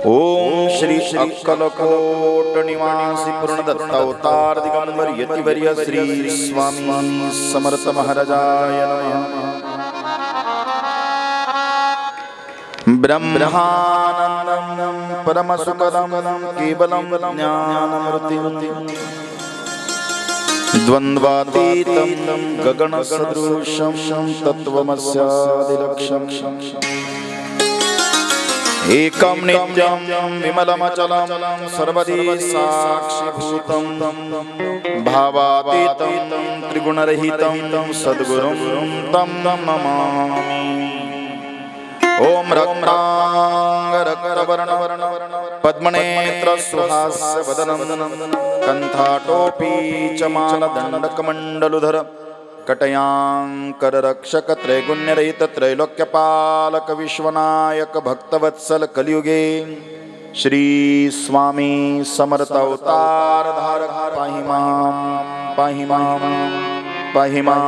ओम श्री अक्कलकोट निवासी पूर्ण दत्तावतार दिगंबर यतिवर्य श्री स्वामी समर्थ महाराजाय नमः। ब्रह्मानंदं परमसुखदं केवलं ज्ञानमूर्तिं द्वन्द्वातीतं गगनसदृशं तत्त्वमस्यादिलक्ष्यम् एकं नित्यं विमलमचलं सर्वदि साक्षिभूतं भावातीतं त्रिगुणरहितं सद्गुरुं तं नमामि। ओम रक्तांगरक्तवर्णं पद्मनेत्र सुहास्यवदनं कंठाटोपी च मालदण्डकमण्डलुधर कटयांकररक्षक त्रैगुण्यरहित त्रैलोक्यपालक विश्वनायक भक्तवत्सल कलियुगे श्री स्वामी समर्थ अवतार धारक पाहि मां पाहि मां पाहि मां।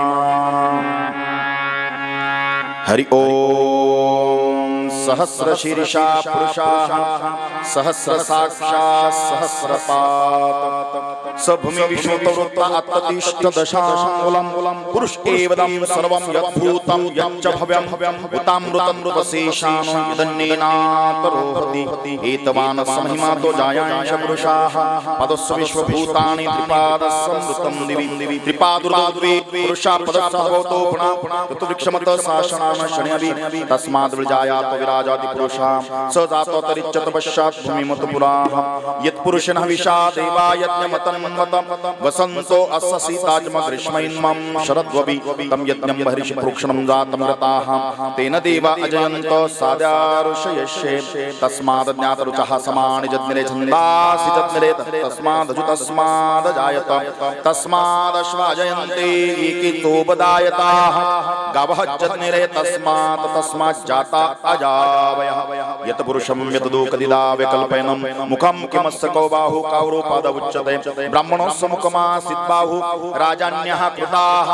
हरि ओम सहस्र शीर्षा पुरुषाः सहस्र साक्षात् सहस्रपात् सभूमि विश्वतवृत्ता अत्ततिष्ठ दशांगुलं पुरुष एवदं सर्वं यद्भूतं यच्च भव्यं भूतामृतमृतशेषानो यदन्नेनातरोहति एतवान् समहिमातो जायांश पुरुषाः पदस्व विश्वभूतानि त्रिपादसंवृतं दिवि त्रिपादुर्द्वे पुरुषा पदस्सर्वतो पुनः ऋतुवृक्षमत शासनान शण्यवि तस्माद् विजायातो विराजाति पुरुषः स जातो तरिच्यत पश्चात् भूमिमत पुराः यत्पुरुषेण विशा देवा यज्ञमतं वसंतो अस्य सीताजम ग्रीष्मैन्मं शरद्ववि तं यज्ञं बर्हिषि प्रोक्षणं जातं रताः तेन देवा अजयन्तो साद्यारुषयश्ये तस्माद् ज्ञातरुचः समानि जज्ञरे छन्दासि जज्ञरे तस्मादजु तस्मादजायत तस्मादश्वाजयन्ते एकितो बदायताः गावः जज्ञरे तस्मात् तस्माज्जाता अजावयः यत् पुरुषं यत् दूकदिदा विकल्पयनं मुखं किमस्य कौ बाहु कौरूपाद उच्यते ब्राह्मणोऽस्य मुखमासीत् बाहु राजान्यः कृताः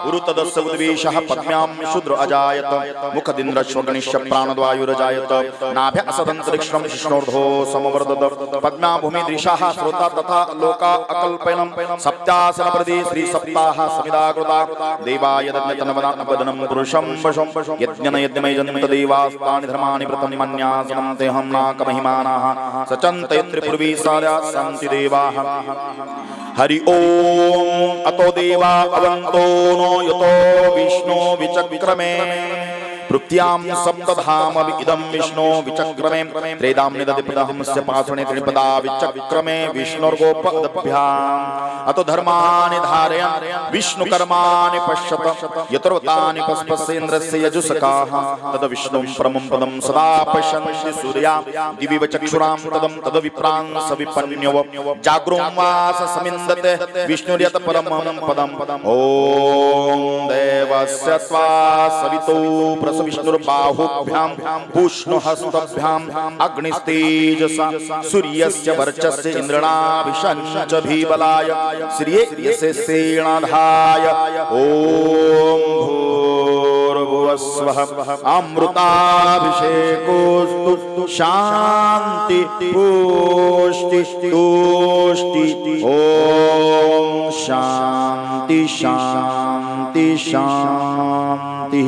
उरुतदस्य उद्वेषः पद्म्यां शूद्र अजायत मुखदिन्द्रश्वगणिष्य प्राणद्वायुरजायत नाभ्यासदन्तरिक्षं विष्णोर्धो समवर्धत पद्म्या भूमिदृशाः श्रोता तथा लोका अकल्पयनं सप्तासनप्रदे श्रीसप्ताः समिदाकृता देवाय दत्तनवदानपदनं पुरुषं वशं यज्ञन यज्ञमय जन्त देवास्तानि धर्माणि व्रतं मन्यासनं तेऽहं नाकमहिमानाः सचन्तयत्रिपूर्वी सार्या सन्ति देवाः। हरि ओम अतो देवा अवन्तो नो यतो विष्णु विचक्रमे पृथ्यां सप्तधाम इदं विष्णु विचक्रमे त्रेदां निदति प्रदहंस्य पाषणे त्रिपदा विचक्रमे विष्णुर्गोपदभ्याम् अतो धर्माणि धारयन् विष्णु कर्माणि पश्यत यतोर्वतानि पस्पसेन्द्रस्य यजुसकाः तद विष्णुं परमं पदं सदा पश्यन्ति सूर्या दिवि चक्षुरां तदं तद विप्रां सविपन्यव जाग्रों वास समिन्दते विष्णुर्यत परमं पदं ओम देवस्य त्वा सवितो विष्णुर्बाहुभ्यां पूष्णुहस्तभ्यां अग्निस्तेजसा सूर्यस्य वर्चस्य इन्द्रणाभिषञ्च भीबलाय श्रिये सेणाधाय ओम भूर्भुवस्वः अमृताभिषेकोस्तु शान्ति पुष्टि तुष्टि ओम शान्ति शान्ति शान्ति।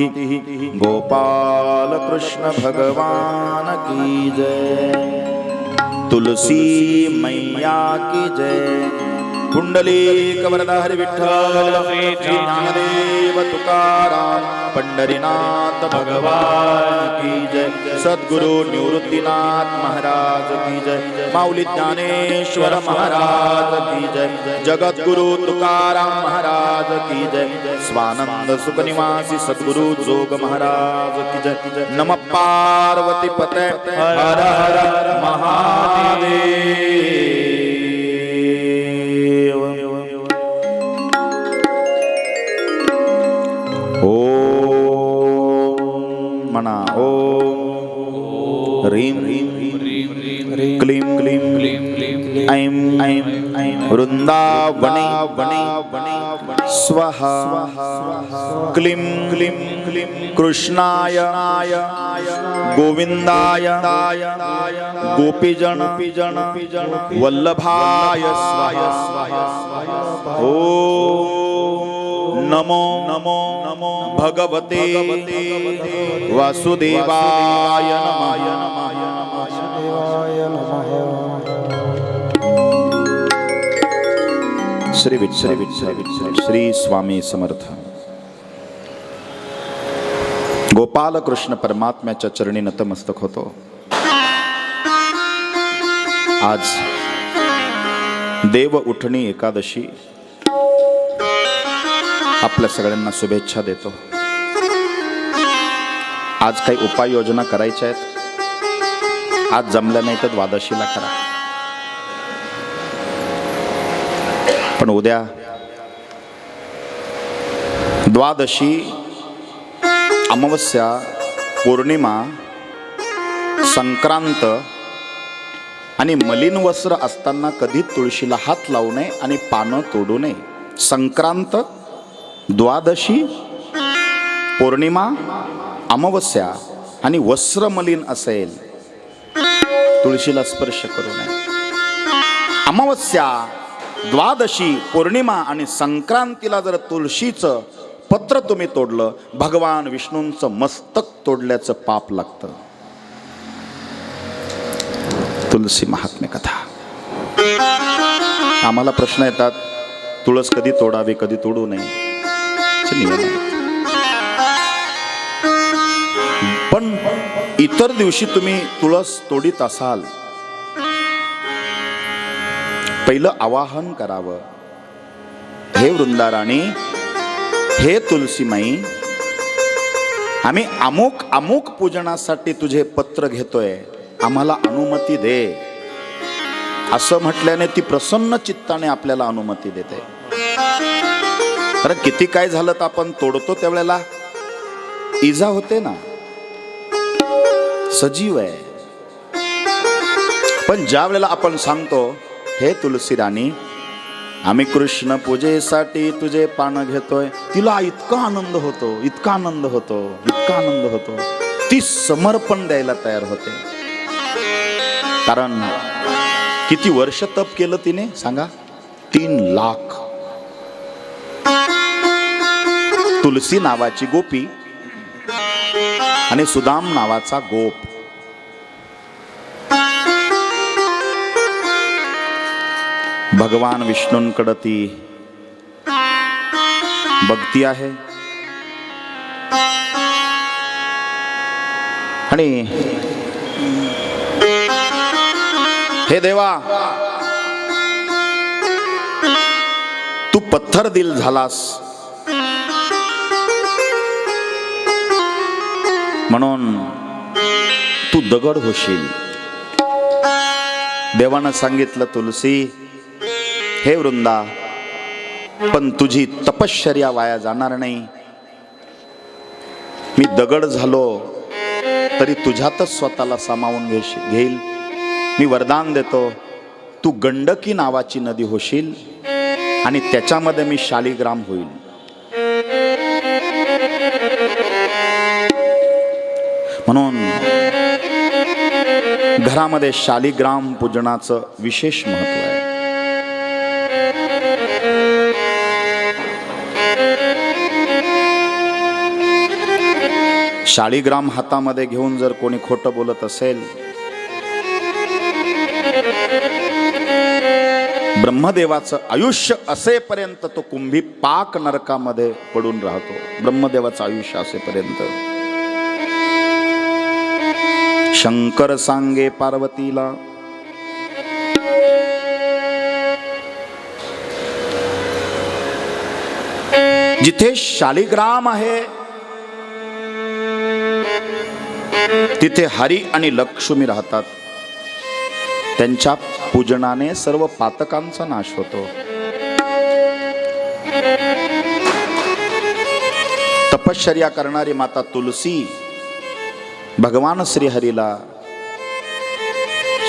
गोपाल कृष्ण भगवान की जय तुलसी मैया की जय कुंडलीक वरदा हरि विठ्ठल श्री ज्ञानदेव तुकाराम पंढरीनाथ भगवान की जय सद्गुरु निवृत्तीनाथ महाराज की जय माऊली ज्ञानेश्वर महाराज की जय जगद्गुरु तुकाराम महाराज की जय स्वानंद सुख निवासी सद्गुरु जोग महाराज की जय नमः पार्वती पते हर हर महादेव। मना ओम ह्रीं क्लीं क्लीं ऐं वृंदावने स्वाहा क्लीं क्लीं क्लीं कृष्णाय गोविंदाय गोपीजन वल्लभाय स्वाहा। ओम नमो नमो नमो भगवते वासुदेवाय नमः। श्री विठ्ठल श्री स्वामी समर्थ। गोपाल कृष्ण परमात्म्याच्या चरणी नतमस्तक होतो। आज देव उठणी एकादशी आपल्या सगळ्यांना शुभेच्छा देतो। आज काही उपाययोजना करायच्या आहेत। आज जमल्या नाही तर द्वादशीला करा, पण उद्या द्वादशी, अमावस्या, पौर्णिमा, संक्रांत आणि मलिन वस्त्र असताना कधी तुळशीला हात लावू नये आणि पानं तोडू नये। संक्रांत, द्वादशी, पौर्णिमा, अमावस्या आणि वस्त्र मलिन असेल तुळशीला स्पर्श करू नये। अमावस्या, द्वादशी, पौर्णिमा आणि संक्रांतीला जर तुळशीचं पत्र तुम्ही तोडलं, भगवान विष्णूंचं मस्तक तोडल्याचं पाप लागतं। तुलसी महात्म्य कथा। आम्हाला प्रश्न येतात, तुळस कधी तोडावी कधी तोडू नये नियम आहे। पण इतर दिवशी तुम्ही तुळस तोडीत असाल, पहिलं आवाहन करावं, हे वृंदाराणी, हे तुलसीमाई, आम्ही अमुक अमुक पूजनासाठी तुझे पत्र घेतोय, आम्हाला अनुमती दे। असं म्हटल्याने ती प्रसन्न चित्ताने आपल्याला अनुमती देते। कारण किती काय झालं तर आपण तोडतो त्यावेळेला इजा होते ना, सजीव आहे। पण ज्या वेळेला आपण सांगतो, हे तुलसी राणी, आम्ही कृष्ण पूजेसाठी तुझे पानं घेतोय, तिला इतका आनंद होतो, इतका आनंद होतो, इतका आनंद होतो, ती समर्पण द्यायला तयार होते। कारण किती वर्ष तप केलं तिने सांगा? 3 लाख। तुलसी नावाची गोपी आणि सुदाम नावाचा गोप। भगवान विष्णूंकडे ती भक्ती आहे आणि हे देवा, तू पत्थर दिल झालास म्हणून तू दगड होशील। देवानं सांगितलं, तुलसी, हे वृंदा, पण तुझी तपश्चर्या वाया जाणार नाही। मी दगड झालो तरी तुझ्यातच स्वतःला सामावून घेईल। मी वरदान देतो, तू गंडकी नावाची नदी होशील आणि त्याच्यामध्ये मी शालिग्राम होईल। म्हणून घरामध्ये शालिग्राम पूजनाचं विशेष महत्त्व आहे। शालिग्राम हातामध्ये घेऊन जर कोणी खोटं बोलत असेल, ब्रह्मदेवाचं आयुष्य असेपर्यंत तो कुंभी पाक नरकामध्ये पडून राहतो। ब्रह्मदेवाचं आयुष्य असेपर्यंत। शंकर सांगे पार्वतीला, जिथे शालिग्राम आहे तिथे हरी आणि लक्ष्मी राहतात। त्यांच्या पूजनाने सर्व पातकांचा नाश होतो। तपश्चर्या करणारी माता तुलसी भगवान श्रीहरीला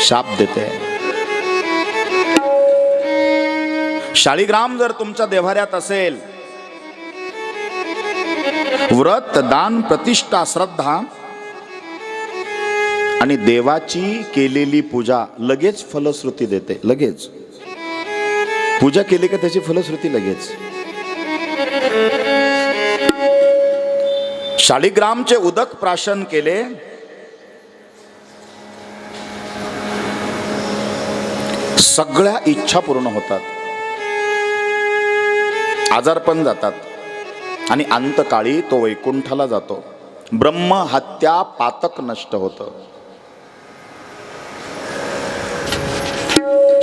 शाप देते, शाळीग्राम जर तुमच्या देव्हाऱ्यात असेल, व्रत दान प्रतिष्ठा श्रद्धा आणि देवाची केलेली पूजा लगेच फलश्रुती देते. लगेच पूजा केली का त्याची फलश्रुती लगेच. शाळीग्रामचे उदक प्राशन केले, सगळ्या इच्छा पूर्ण होतात, आजारपण जातात आणि अंतकाळी तो वैकुंठाला जातो. ब्रह्म हत्या पातक नष्ट होतं.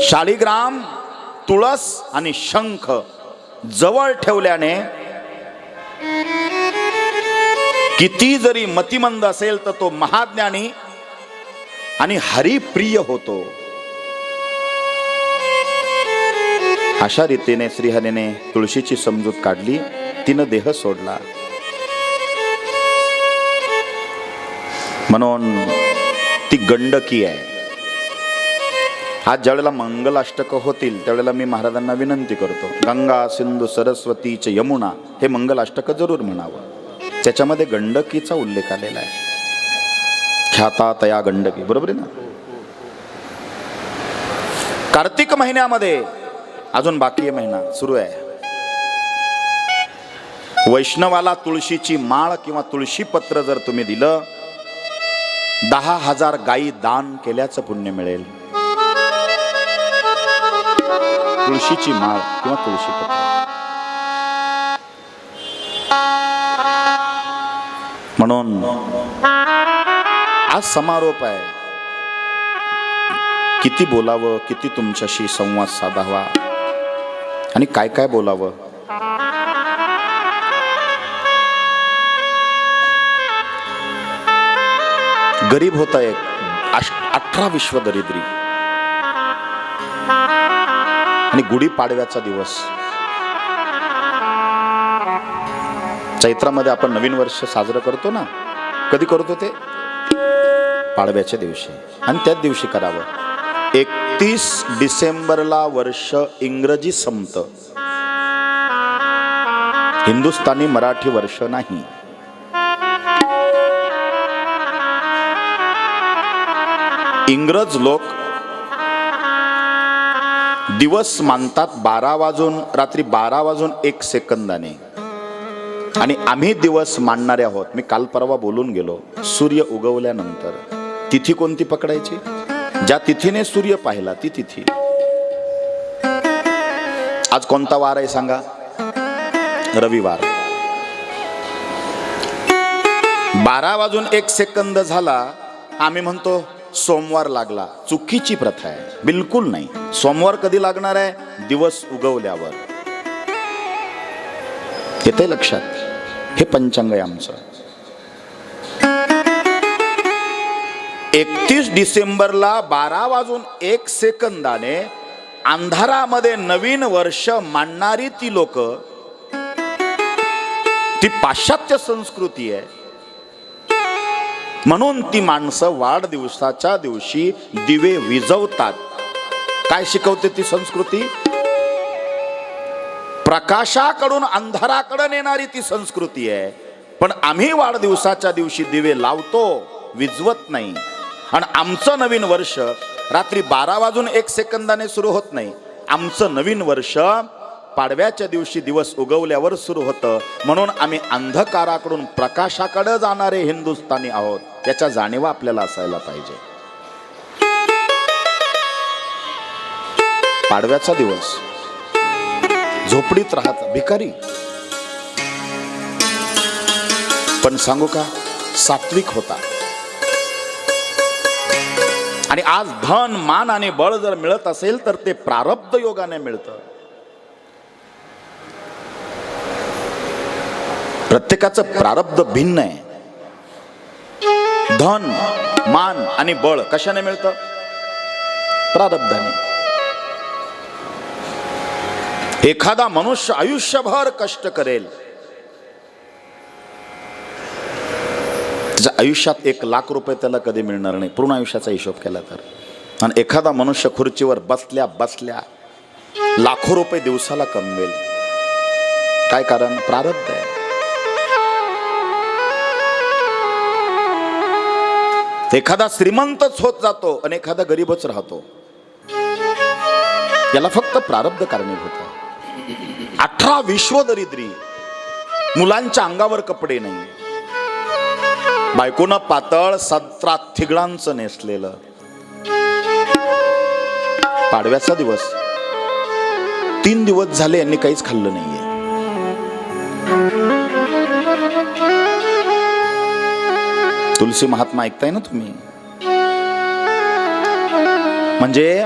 शाळीग्राम, तुळस आणि शंख जवळ ठेवल्याने किती जरी मतिमंद असेल तर तो महाज्ञानी आणि हरिप्रिय होतो. अशा रीतीने श्रीहरीने तुळशीची समजूत काढली. तिनं देह सोडला. म्हणून ती गंडकी आहे. आज ज्यावेळेला मंगलाष्टक होतील त्यावेळेला मी महाराजांना विनंती करतो, गंगा सिंधू सरस्वती च यमुना हे मंगलाष्टक जरूर म्हणावं. त्याच्यामध्ये गंडकीचा उल्लेख आलेला आहे. ख्याता तया गंडकी, बरोबर आहे ना. कार्तिक महिन्यामध्ये अजून बाकी महिना सुरू आहे. वैष्णवाला तुळशीची माळ किंवा तुळशी पत्र जर तुम्ही दिलं, 10,000 गायी दान केल्याचं पुण्य मिळेल. तुळशीची माळ किंवा तुळशी पत्र. म्हणून आज समारोप आहे. किती बोलावं, किती तुमच्याशी संवाद साधावा आणि काय काय बोलावं. गरीब होता एक 18 विश्व दरिद्री आणि गुढी पाडव्याचा दिवस. चैत्रामध्ये आपण नवीन वर्ष साजरं करतो ना, कधी करतो ते पाडव्याच्या दिवशी. आणि त्याच दिवशी करावं. 31 डिसेंबरला वर्ष इंग्रजी संपतं, हिंदुस्थानी मराठी वर्ष नाही. इंग्रज लोक दिवस मानतात 12 वाजून, रात्री 12 वाजून 1 सेकंदाने, आणि आम्ही दिवस मानणारे आहोत. मी काल परवा बोलून गेलो, सूर्य उगवल्यानंतर. तिथी कोणती पकडायची? ज्या तिथीने सूर्य पाहिला ती तिथी. आज कोणता वार आहे सांगा? रविवार. 12 वाजून 1 सेकंद झाला, आम्ही म्हणतो सोमवार लागला. चुकीची प्रथा आहे, बिलकुल नाही. सोमवार कधी लागणार आहे? दिवस उगवल्यावर. येते लक्षात? हे पंचांग आहे आमचं. 31 डिसेंबरला 12 वाजून 1 सेकंदाने अंधारामध्ये नवीन वर्ष मानणारी ती लोक, ती पाश्चात्य संस्कृती आहे. म्हणून ती माणसं वाढदिवसाच्या दिवशी दिवे विझवतात. काय शिकवते ती संस्कृती? प्रकाशाकडून अंधाराकडे नेणारी ती संस्कृती आहे. पण आम्ही वाढदिवसाच्या दिवशी दिवे लावतो, विझवत नाही. आणि आमचं नवीन वर्ष रात्री 12 वाजून 1 सेकंदाने सुरू होत नाही. आमचं नवीन वर्ष पाडव्याच्या दिवशी दिवस उगवल्यावर सुरू होतं. म्हणून आम्ही अंधकाराकडून प्रकाशाकडे जाणारे हिंदुस्थानी आहोत. याच्या जाणीवा आपल्याला असायला पाहिजे. पाडव्याचा दिवस झोपडीत राहत भिकारी, पण सांगू का, सात्विक होता. आणि आज धन मान आणि बळ जर मिळत असेल तर ते प्रारब्ध योगाने मिळतं. प्रत्येकाचं प्रारब्ध भिन्न आहे. धन मान आणि बळ कशाने मिळतं? प्रारब्धाने. एखादा मनुष्य आयुष्यभर कष्ट करेल, त्याच्या आयुष्यात 1,00,000 रुपये त्याला कधी मिळणार नाही, पूर्ण आयुष्याचा हिशोब केला तर. आणि एखादा मनुष्य खुर्चीवर बसल्या बसल्या लाखो रुपये दिवसाला कमवेल. काय कारण? प्रारब्ध आहे. एखादा श्रीमंतच होत जातो आणि एखादा गरीबच राहतो. याला फक्त प्रारब्ध कारणीभूत आहे. 18 विश्वदरिद्री, मुलांच्या अंगावर कपडे नाही, बायकोनं पातळ 17 थिगडांचं नेसलेलं. पाडव्याचा दिवस, 3 दिवस झाले यांनी काहीच खाल्लं नाहीये. तुलसी महात्मा ऐकताय ना तुम्ही? म्हणजे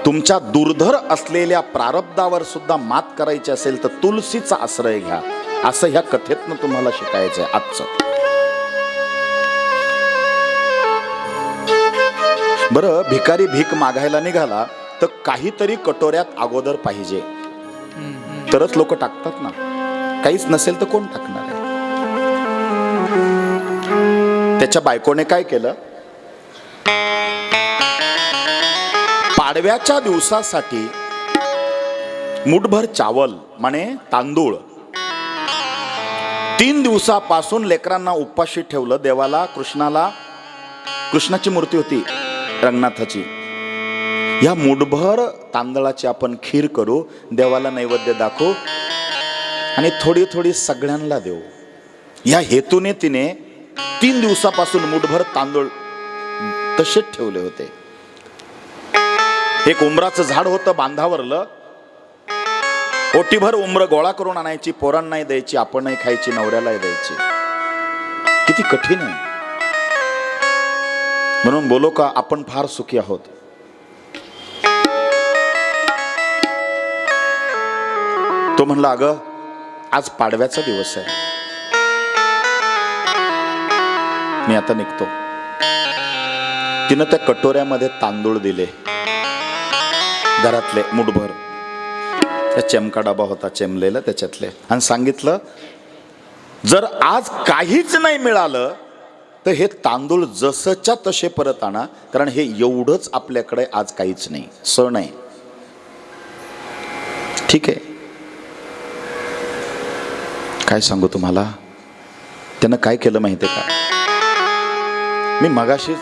तुमच्या दुर्धर असलेल्या प्रारब्धावर सुद्धा मात करायची असेल तर तुलसीचा आश्रय घ्या, असं ह्या कथेतनं तुम्हाला शिकायचंय आजचं. बरं, भिकारी भीक मागायला निघाला तर काहीतरी कटोऱ्यात अगोदर पाहिजे, तरच लोक टाकतात ना. काहीच नसेल तर कोण टाकणार आहे? त्याच्या बायकोने काय केलं? पाडव्याच्या दिवसासाठी मुठभर चावल माने तांदूळ 3 दिवसापासून लेकरांना उपाशी ठेवलं. देवाला, कृष्णाची मूर्ती होती रंगनाथाची. या मुठभर तांदळाची आपण खीर करू, देवाला नैवेद्य दाखवू आणि थोडी थोडी सगळ्यांना देऊ. या हेतूने तिने 3 दिवसापासून मुठभर तांदूळ तसेच ठेवले होते. एक उमराचं झाड होतं बांधावरलं. ओटीभर उमर गोळा करून आणायची, पोरांनाही द्यायची, आपणही खायची, नवऱ्यालाही द्यायची. किती कठीण आहे. म्हणून बोलो का आपण फार सुखी आहोत. तो म्हणला, अगं आज पाडव्याचा दिवस आहे, मी आता निघतो. तिनं त्या कटोऱ्यामध्ये तांदूळ दिले, घरातले मुठभर. त्या चेमका डबा होता चेमलेला त्याच्यातले, आणि सांगितलं जर आज काहीच नाही मिळालं तर हे तांदूळ जसंच्या तसे परत आणा, कारण हे एवढंच आपल्याकडे आज काहीच नाही, सण आहे. ठीक आहे, काय सांगू तुम्हाला. त्यानं काय केलं माहितीये का? मी मगाशीच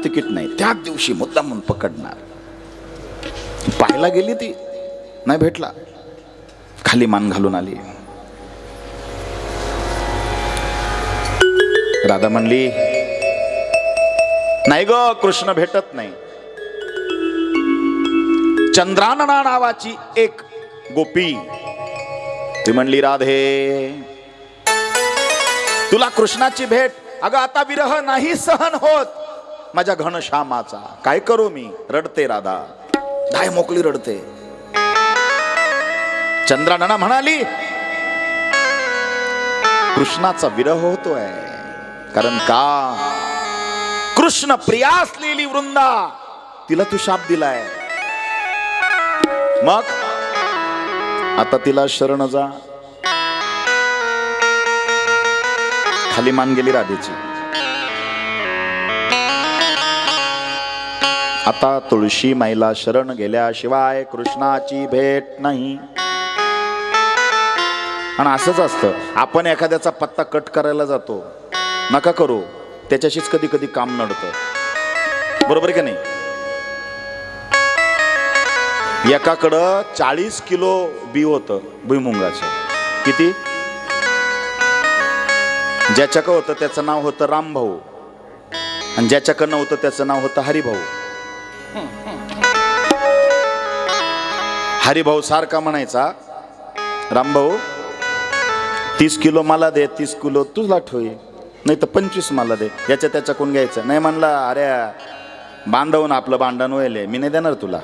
तिकीट नाही, त्याच दिवशी मुद्दाम म्हणून पकडणार. पाहायला गेली ती, नाही भेटला, खाली मान घालून आली. राधा म्हणली नाही ग, कृष्ण भेटत नाही. चंद्रानना नावाची एक गोपी ती म्हणली राधे तुला कृष्णाची भेट, अगं आता विरह नाही सहन होत माझ्या घनश्यामाचा, काय करू मी. रडते राधा, धाय मोकळी रडते. चंद्रानना म्हणाली कृष्णाचा विरह होतोय, कारण का कृष्ण प्रिया असलेली वृंदा तिला तू शाप दिलाय. मग आता तिला शरण जा. खाली मान गेली राधेची. आता तुळशी माईला शरण गेल्याशिवाय कृष्णाची भेट नाही. आणि असंच असतं, आपण एखाद्याचा पत्ता कट करायला जातो, नका करू, त्याच्याशीच कधी कधी काम नडतं. बरोबर का नाही. एकाकडं 40 किलो बी होतं भुईमुंगाचं. किती? ज्याच्याकडं होतं त्याचं नाव होतं रामभाऊ, आणि ज्याच्याकडं होतं त्याचं नाव होतं हरिभाऊ. हरिभाऊ सारखा म्हणायचा, रामभाऊ 30 किलो मला दे, 30 किलो तुझला ठेव, नाही तर 25 मला दे. याच्या त्याच्या कोण घ्यायचं नाही. म्हणला अरे बांधवून आपलं भांडण व्हायले, मी नाही देणार तुला.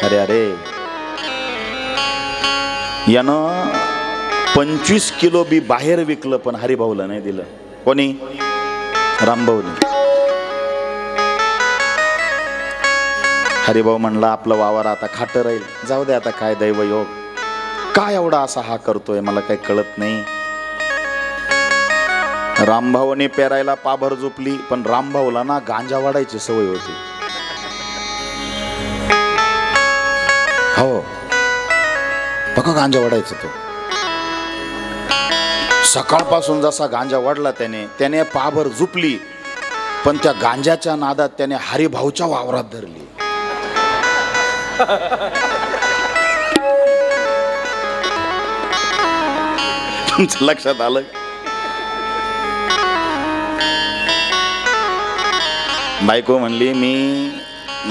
अरे अरे यानं 25 किलो बी बाहेर विकलं, पण हरिभाऊला नाही दिलं. कोणी? रामभाऊने. हरिभाऊ म्हणला आपलं वावर आता खाट राहील, जाऊ दे आता, काय दैवयोग, काय एवढा असा हा करतोय मला काही कळत नाही. रामभाऊने पेरायला पाभर झोपली, पण रामभाऊला ना गांजा वाढायची सवय होती. हो बघा गांजा वाढायचं तो. सकाळपासून जसा गांजा वाढला त्याने पाभर झोपली, पण त्या गांजाच्या नादात त्याने हरिभाऊच्या वावरात धरली. लक्षात आलं. बायको म्हणली मी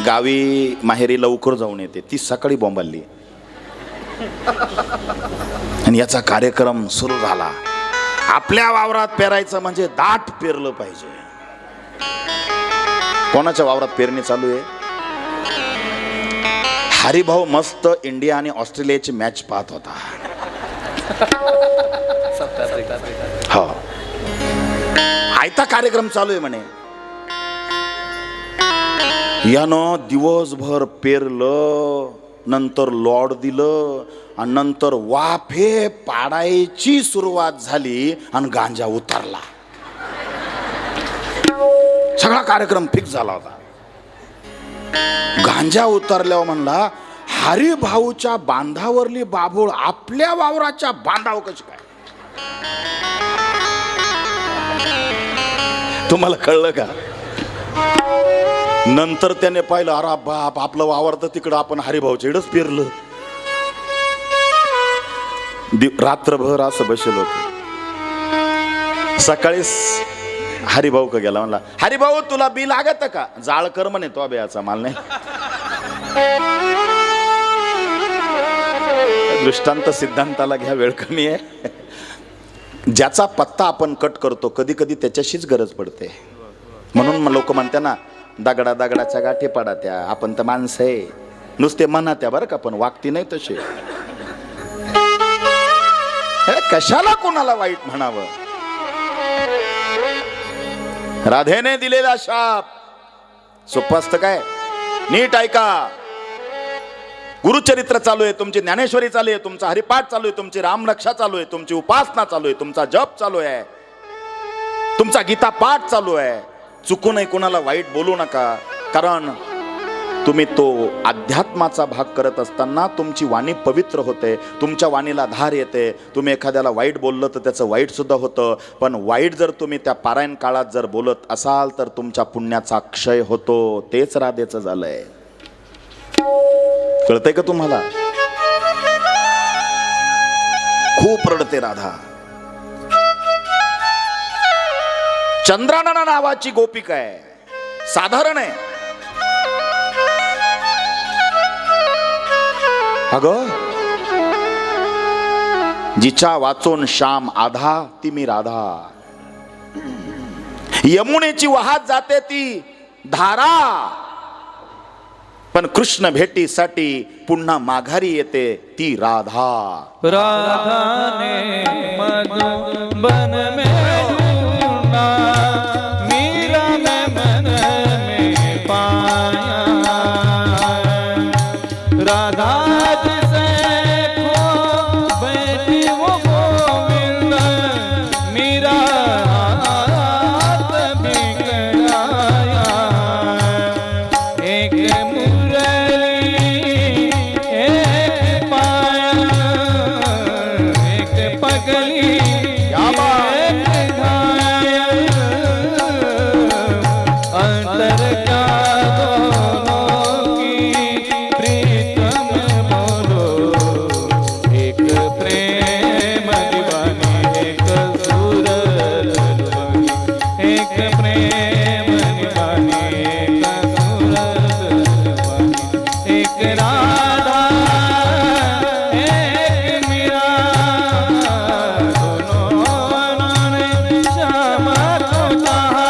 गावी माहेरी लवकर जाऊन येते. ती सकाळी बोंबालली आणि याचा कार्यक्रम सुरू झाला. आपल्या वावरात पेरायचं म्हणजे दाट पेरलं पाहिजे. कोणाच्या वावरात पेरणी चालू आहे? हरिभाऊ मस्त इंडिया आणि ऑस्ट्रेलियाची मॅच पाहत होता. हो आयता कार्यक्रम चालू आहे म्हणे. यानं दिवसभर पेरलं, नंतर लॉड दिलं, आणि नंतर वाफे पाडायची सुरुवात झाली आणि गांजा उतरला. सगळा कार्यक्रम फिक्स झाला होता. गांजा उतरल्यावर म्हणला हरिभाऊच्या बांधावरली बाभूळ आपल्या वावराच्या बांधावर कशी काय? तुम्हाला कळलं का? नंतर त्याने पाहिलं, अरे बाप, आपलं वावर तर तिकडं, आपण हरिभाऊच्या इकडंच पेरलं. रात्रभर असं बसेल होत. सकाळी हरिभाऊ का गेला, म्हणला हरिभाऊ तुला बी लागत का? जाळ कर म्हणे, तो बेयाचा माल नाही. दृष्टांत सिद्धांताला घ्या, वेळ कमी आहे. ज्याचा पत्ता आपण कट करतो कधी कधी त्याच्याशीच गरज पडते. म्हणून लोक म्हणते ना, दगडा दगडाच्या गाठी पडा त्या. आपण तर माणसं आहे, नुसते म्हणा त्या बरं का, पण वागती नाही तसे. कशाला कोणाला वाईट म्हणावं? राधेने दिलेला शाप सोपं असतं काय? नीट ऐका. गुरुचरित्र चालू आहे, तुमची ज्ञानेश्वरी चालू आहे, तुमचा हरिपाठ चालू आहे, तुमची रामरक्षा चालू आहे, तुमची उपासना चालू आहे, तुमचा जप चालू आहे, तुमचा गीता पाठ चालू आहे. चुकूनही कोणाला वाईट बोलू नका, कारण तुम्ही तो अध्यात्माचा भाग करत असताना तुमची वाणी पवित्र होते, तुमच्या वाणीला धार येते. तुम्ही एखाद्याला वाईट बोललं तर त्याचं वाईट सुद्धा होतं, पण वाईट जर तुम्ही त्या पारायण काळात जर बोलत असाल तर तुमच्या पुण्याचा क्षय होतो. तेच राधेचं झालंय. कळतंय का तुम्हाला? खूप रडते राधा. चंद्रानना नावाची गोपिका आहे, साधारण आहे. अगं, जिच्या वाचून श्याम आधा ती मी राधा. यमुनेची वाहत जाते ती धारा, पण कृष्ण भेटीसाठी पुन्हा माघारी येते ती राधा. राधा ने मधुबन में ढूंढा, मीरा ने मन में पाया. राधा जिसे खो बैठी वो गोविंद, मीरा हाथ बिगड़ाया. एक मुरली एक पायल, एक पगली एक घायल. अंतर क्या दोनों की प्रीतम बोलो, एक प्रेम दीवानी एक सूरत दीवानी, एक प्रेम दीवानी एक सूरत दीवानी, एक राधा एक मीरा, दोनों ने श्यामा को कहा.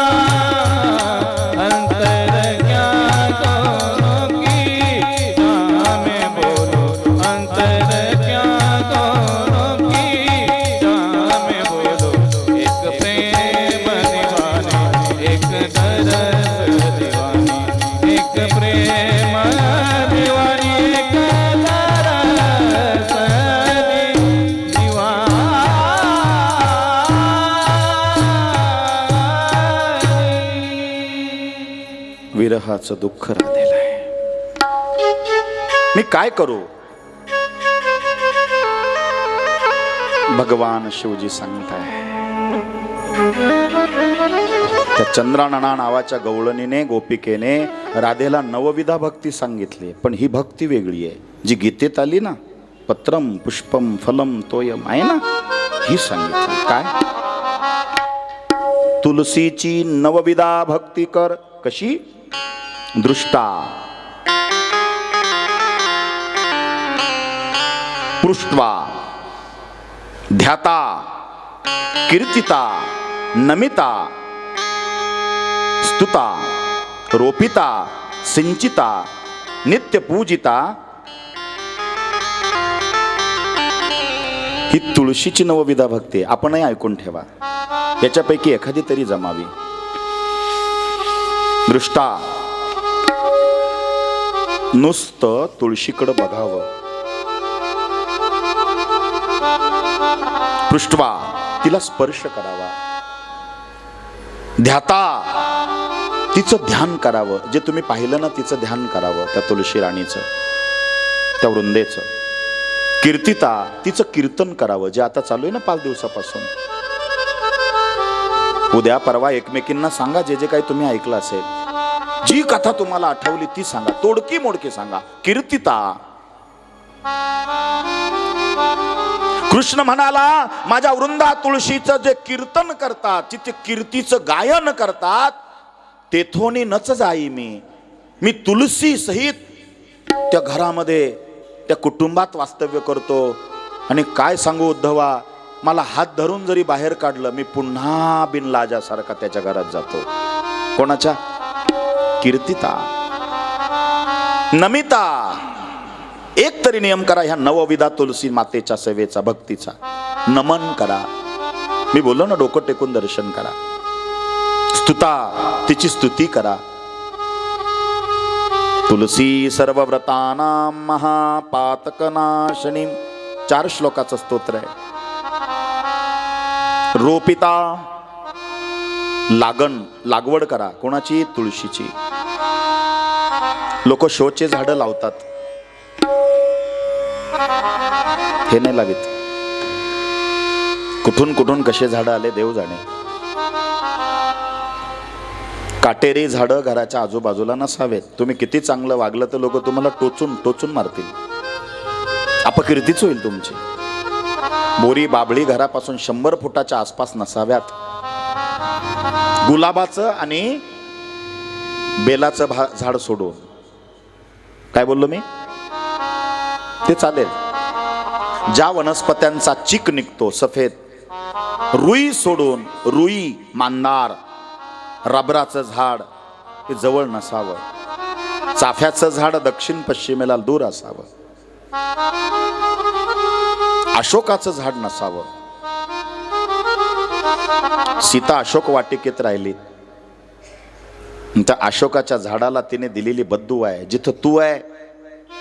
अंतर क्या दोनों की जामे बोलो, अंतर क्या दोनों की जामे बोलो. एक प्रेम दीवानी एक दरस दीवानी, एक प्रेम दीवानी एक दरस दीवानी. विरहाचं दुःख राधेला आहे. मी काय करू? भगवान शिवजी सांगताय, त्या चंद्रानना नावाच्या गवळणीने गोपिकेने राधेला नवविधा भक्ती सांगितली, पण ही भक्ती वेगळी आहे. जी गीतेत आली ना, पत्रम पुष्पम फलम तोयम आहे ना, ही सांगितली. काय? तुलसीची नवविधा भक्ती कर. कशी? दृष्टा, पृष्ट्वा, ध्याता, कीर्तिता, नमिता, स्तुता, रोपिता, सिंचिता, नित्य पूजिता. ही तुळशीची नवविधा भक्ती. आपणही ऐकून ठेवा, याच्यापैकी एखादी तरी जमावी. दृष्टा, नुसतं तुळशीकडे बघावं. पृष्ठवा, तिला स्पर्श करावा. ध्याता, तिचं ध्यान करावं. जे तुम्ही पाहिलं ना, तिचं ध्यान करावं, त्या तुळशी राणीचं, त्या वृंदेचं. कीर्तिता, तिचं कीर्तन करावं, जे आता चालू आहे ना 5 दिवसापासून. उद्या परवा एकमेकींना सांगा जे जे काही तुम्ही ऐकलं असेल. जी कथा तुम्हाला आठवली ती सांगा, तोडकी मोडकी सांगा. कीर्तिता, कृष्ण म्हणाला, माझ्या वृंदा तुळशीचं जे कीर्तन करतात, जिथे कीर्तीचं गायन करतात, तेथोनी नच जाई मी तुलसी सहित त्या घरामध्ये, त्या कुटुंबात वास्तव्य करतो. आणि काय सांगू उद्धवा, मला हात धरून जरी बाहेर काढलं, मी पुन्हा बिनलाजासारखा त्याच्या घरात जातो. कोणाच्या? कीर्तिता. नमिता, एक तरी नियम करा ह्या नवविधा तुलसी मातेच्या सेवेचा, भक्तीचा. नमन करा. मी बोललो ना, डोकं टेकून दर्शन करा. स्तुता, तिची स्तुती करा. तुलसी सर्व व्रतानां महापातकनाशिनी, 4 श्लोकाचं स्तोत्र आहे. रोपिता, लागवड करा. कोणाची? तुळशीची. लोक शोचे झाडं लावतात, हे नाही लावित. कुठून कुठून कसे झाडं आले देव जाणे. काटेरी झाडं घराच्या आजूबाजूला नसावेत. तुम्ही किती चांगलं वागलं तर लोक तुम्हाला टोचून टोचून मारतील, अपकीर्तीच होईल तुमची. बोरी बाबळी घरापासून 100 फुटाच्या आसपास नसाव्यात. गुलाबाचं आणि बेलाचं झाड सोडून, काय बोललो मी ते चालेल. ज्या वनस्पत्यांचा चिक निघतो सफेद, रुई सोडून, रुई, मांदार, रबराचं झाड हे जवळ नसावं. चाफ्याचं झाड दक्षिण पश्चिमेला दूर असावं. अशोकाचं झाड नसावं. सीता अशोक वाटिकेत राहिली, त्या अशोकाच्या झाडाला तिने दिलेली बद्दू आहे, जिथं तू आहे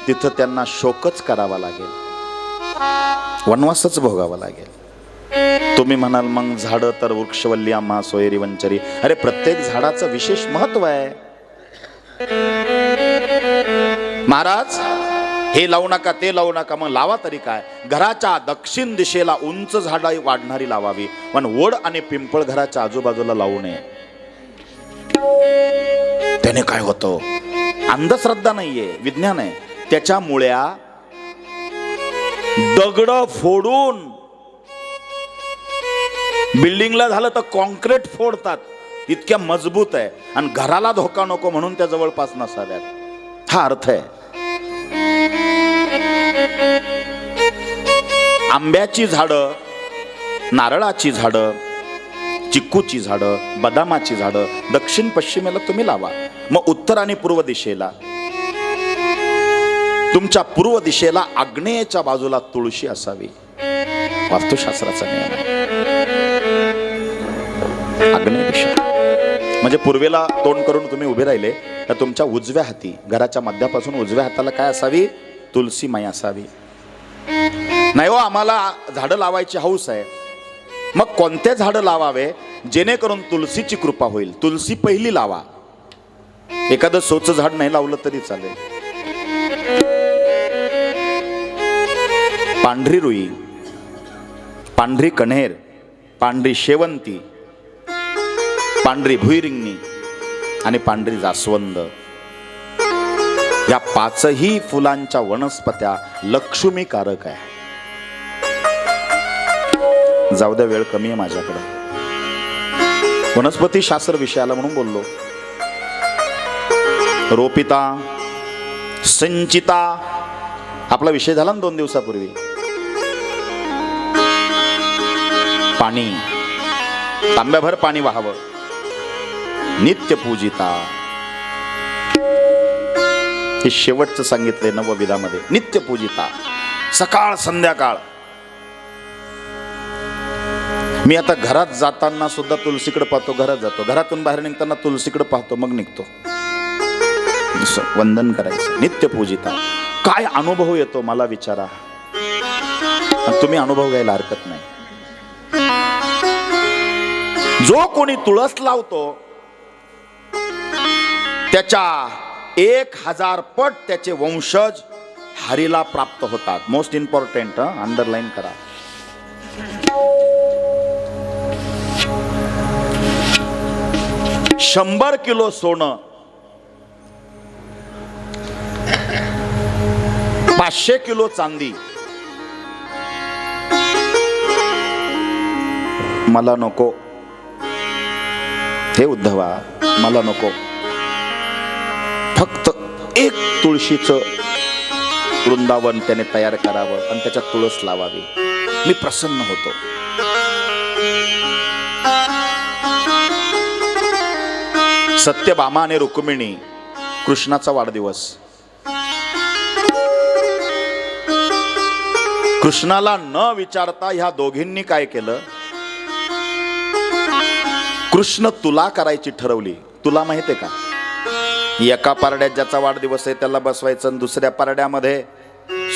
तिथं त्यांना शोकच करावा लागेल, वनवासच भोगावा लागेल. तुम्ही म्हणाल मग झाडं तर वृक्षवल्ली आम्हा सोयरी वंचरी. अरे प्रत्येक झाडाचं विशेष महत्व आहे. महाराज हे लावू नका ते लावू नका, मग लावा तरी काय. घराच्या दक्षिण दिशेला उंच झाडं वाढणारी लावावी, पण वड आणि पिंपळ घराच्या आजूबाजूला लावू नये. त्याने काय होतं, अंधश्रद्धा नाहीये, विज्ञान आहे. त्याच्या मुळ्या दगड फोडून, बिल्डिंगला झालं तर कॉन्क्रीट फोडतात, इतक्या मजबूत आहे. आणि घराला धोका नको म्हणून त्या जवळपास नसाव्यात, हा अर्थ आहे. आंब्याची झाडं, नारळाची झाडं, चिक्कूची झाडं, बदामाची झाडं दक्षिण पश्चिमेला तुम्ही लावा. मग उत्तर आणि पूर्व दिशेला, तुमच्या पूर्व दिशेला आग्नेयच्या बाजूला तुळशी असावी, वास्तुशास्त्राचा नियम आहे. आग्नेय दिशा म्हणजे पूर्वेला तोंड करून तुम्ही उभे राहिले तर तुमच्या उजव्या हाती, घराच्या मध्यापासून उजव्या हाताला काय असावी, तुलसी माई असावी. नाही हो आम्हाला झाडं लावायची हौस आहे, मग कोणते झाडं लावावे जेणेकरून तुलसीची कृपा होईल. तुलसी पहिली लावा. एखादं सोचं झाड नाही लावलं तरी चालेल. पांढरी रुई, पांढरी कण्हेर, पांढरी शेवंती, पांढरी भुईरिंगणी आणि पांढरी जास्वंद या 5ही फुलांच्या वनस्पत्या लक्ष्मीकारक आहे. जाऊ द्या, वेळ कमी आहे माझ्याकडे. वनस्पती शास्त्र विषयाला म्हणून बोललो. रोपिता, संचिता आपला विषय झाला ना 2 दिवसापूर्वी. पाणी, तांब्याभर पाणी वाहावं. नित्य पूजिता, हे शेवटचं सांगितलंय नवविधामध्ये. नित्य पूजिता, सकाळ संध्याकाळ. मी आता घरात जाताना सुद्धा तुलसीकडे पाहतो, घरात जातो, घरातून बाहेर निघताना तुलसीकडे पाहतो, मग निघतो. वंदन करायचं. नित्य पूजिता. काय अनुभव येतो मला विचारा, तुम्ही अनुभव घ्यायला हरकत नाही. जो कोणी तुळस लावतो त्याच्या 1000 पट त्याचे वंशज हरीला प्राप्त होतात. मोस्ट इम्पॉर्टंट, अंडरलाईन करा. $100 किलो सोनं, 500 किलो चांदी मला नको. हे उद्धवा मला नको. फक्त एक तुळशीचं वृंदावन त्याने तयार करावं आणि त्याच्यात तुळस लावावी. मी प्रसन्न होतो. सत्यभामा आणि रुक्मिणी, कृष्णाचा वाढदिवस. कृष्णाला न विचारता ह्या दोघींनी काय केलं, कृष्ण तुला करायची ठरवली. तुला माहिती आहे का, एका पारड्यात ज्याचा वाढदिवस आहे त्याला बसवायचं आणि दुसऱ्या पारड्यामध्ये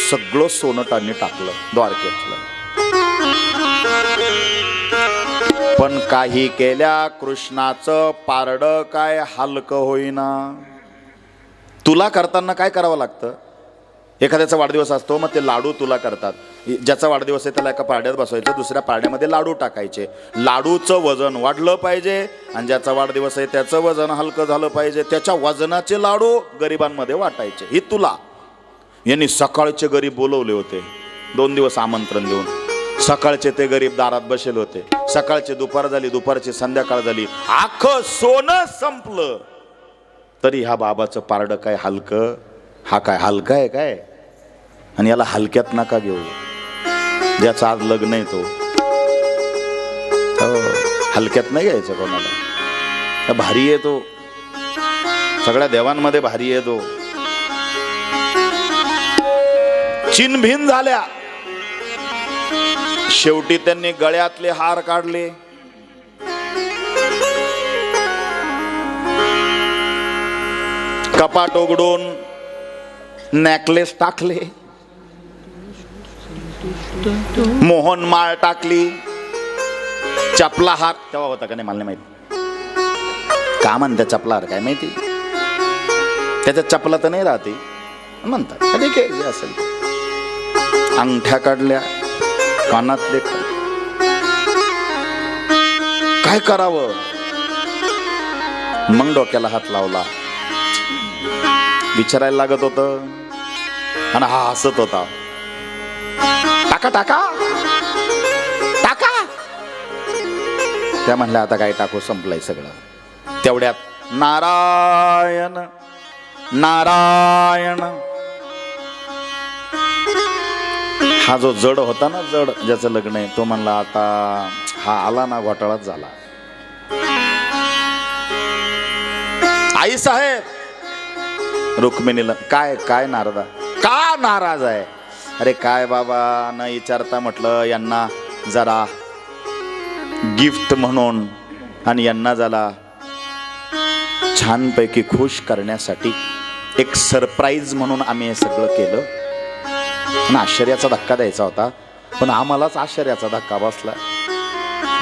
सगळं सोनं टाकलं द्वारकेतलं. पण काही केल्या कृष्णाचं पारड काय हलकं होईना. तुला करताना काय करावं लागतं? एखाद्याचा वाढदिवस असतो, मग ते लाडू तुला करतात. ज्याचा वाढदिवस आहे त्याला एका पारड्यात बसवायचं, दुसऱ्या पारड्यामध्ये लाडू टाकायचे. लाडूचं वजन वाढलं पाहिजे आणि ज्याचा वाढदिवस आहे त्याचं वजन हलकं झालं पाहिजे. त्याच्या वजनाचे लाडू गरिबांमध्ये वाटायचे. ही तुला. यांनी सकाळचे गरीब बोलवले होते, 2 दिवस आमंत्रण देऊन. सकाळचे ते गरीब दारात बसले होते. सकाळचे दुपार झाली, दुपारची संध्याकाळ झाली, अख्खं सोनं संपलं. तरी ह्या बाबाचं पारडं काय हलकं? हा काय हलका आहे काय? आणि याला हलक्यात नका घेऊ. ज्याचा आज लग्न आहे तो हलक्यात नाही घ्यायचं कोणाला. भारी आहे तो, सगळ्या देवांमध्ये भारी आहे तो. चिनभिन झाल्या. शेवटी त्यांनी गळ्यातले हार काढले, कपाट उघडून नेकलेस टाकले, मोहनमाळ टाकली, चपला हार. तेव्हा होता का नाही मला नाही माहिती. का म्हणतात चपला हार काय माहिती? त्याच्यात चपला तर नाही राहते म्हणतात. ठीक आहे, जे असेल. अंगठ्या काढल्या, कानातले. काय करावं? मग डोक्याला हात लावला. विचारायला लागत होतं आणि हा हसत होता. टाका टाका टाका. त्या म्हणल्या आता काय टाकू, संपलंय सगळं. तेवढ्यात नारायण नारायण. हा जो जड होता ना, जड ज्याचं लग्न आहे, तो म्हणला आता हा आला ना घोटाळाच झाला. आई साहेब रुक्मिणीला काय काय नारदा का नाराज आहे? अरे काय बाबा न विचारता म्हटलं यांना जरा गिफ्ट म्हणून आणि यांना जरा छानपैकी खुश करण्यासाठी एक सरप्राईज म्हणून आम्ही हे सगळं केलं. आणि आश्चर्याचा धक्का द्यायचा होता, पण आम्हालाच आश्चर्याचा धक्का बसला.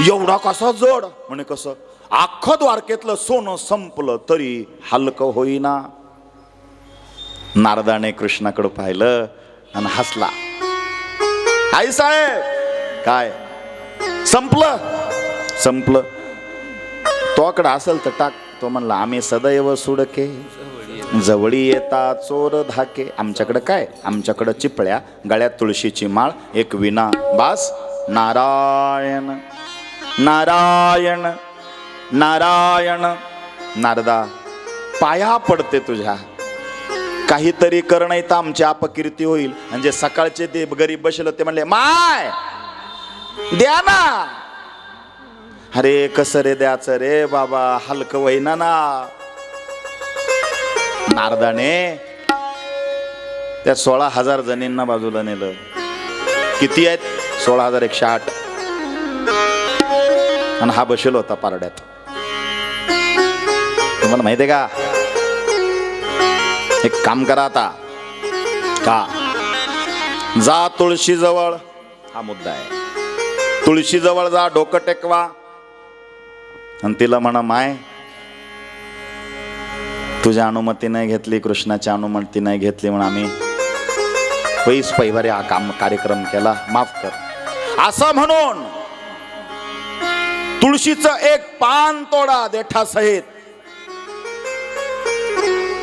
एवढा कसा जड? म्हणे कसं? अख्खं द्वारकेतलं सोनं संपलं तरी हलकं होईना. नारदाने कृष्णाकडे पाहिलं आणि हसला. आई साहेब काय संपलं? संपलं. तोकडं असेल तर टाक. तो म्हणला आम्ही सदैव सुडके, जवळी येता चोर धाके. आमच्याकडे काय? आमच्याकडे चिपळ्या, गळ्यात तुळशीची माळ, एक विना, बास. नारायण नारायण नारायण. नारदा पाया पडते तुझ्या, काहीतरी कर नाही तर आमची अपकीर्ती होईल. म्हणजे सकाळचे ते गरीब बसले ते म्हणले माय द्या ना. अरे कसं रे द्याचं रे बाबा, हलकं वहिना ना. नारदाने त्या 16,000 जणींना बाजूला नेलं. किती आहेत? 16,108. आणि हा बसेल होता पारड्यात. तुम्हाला माहितीये का? एक काम करा आता, का जा तुळशी जवळ. हा मुद्दा आहे. तुळशी जवळ जा, डोकं टेकवा आणि तिला म्हणा माय तुझ्या अनुमती नाही घेतली, कृष्णाची अनुमती नाही घेतली म्हणून आम्ही पैस पैवारे हा कार्यक्रम केला, माफ कर. असं म्हणून तुळशीचं एक पान तोडा देठासहित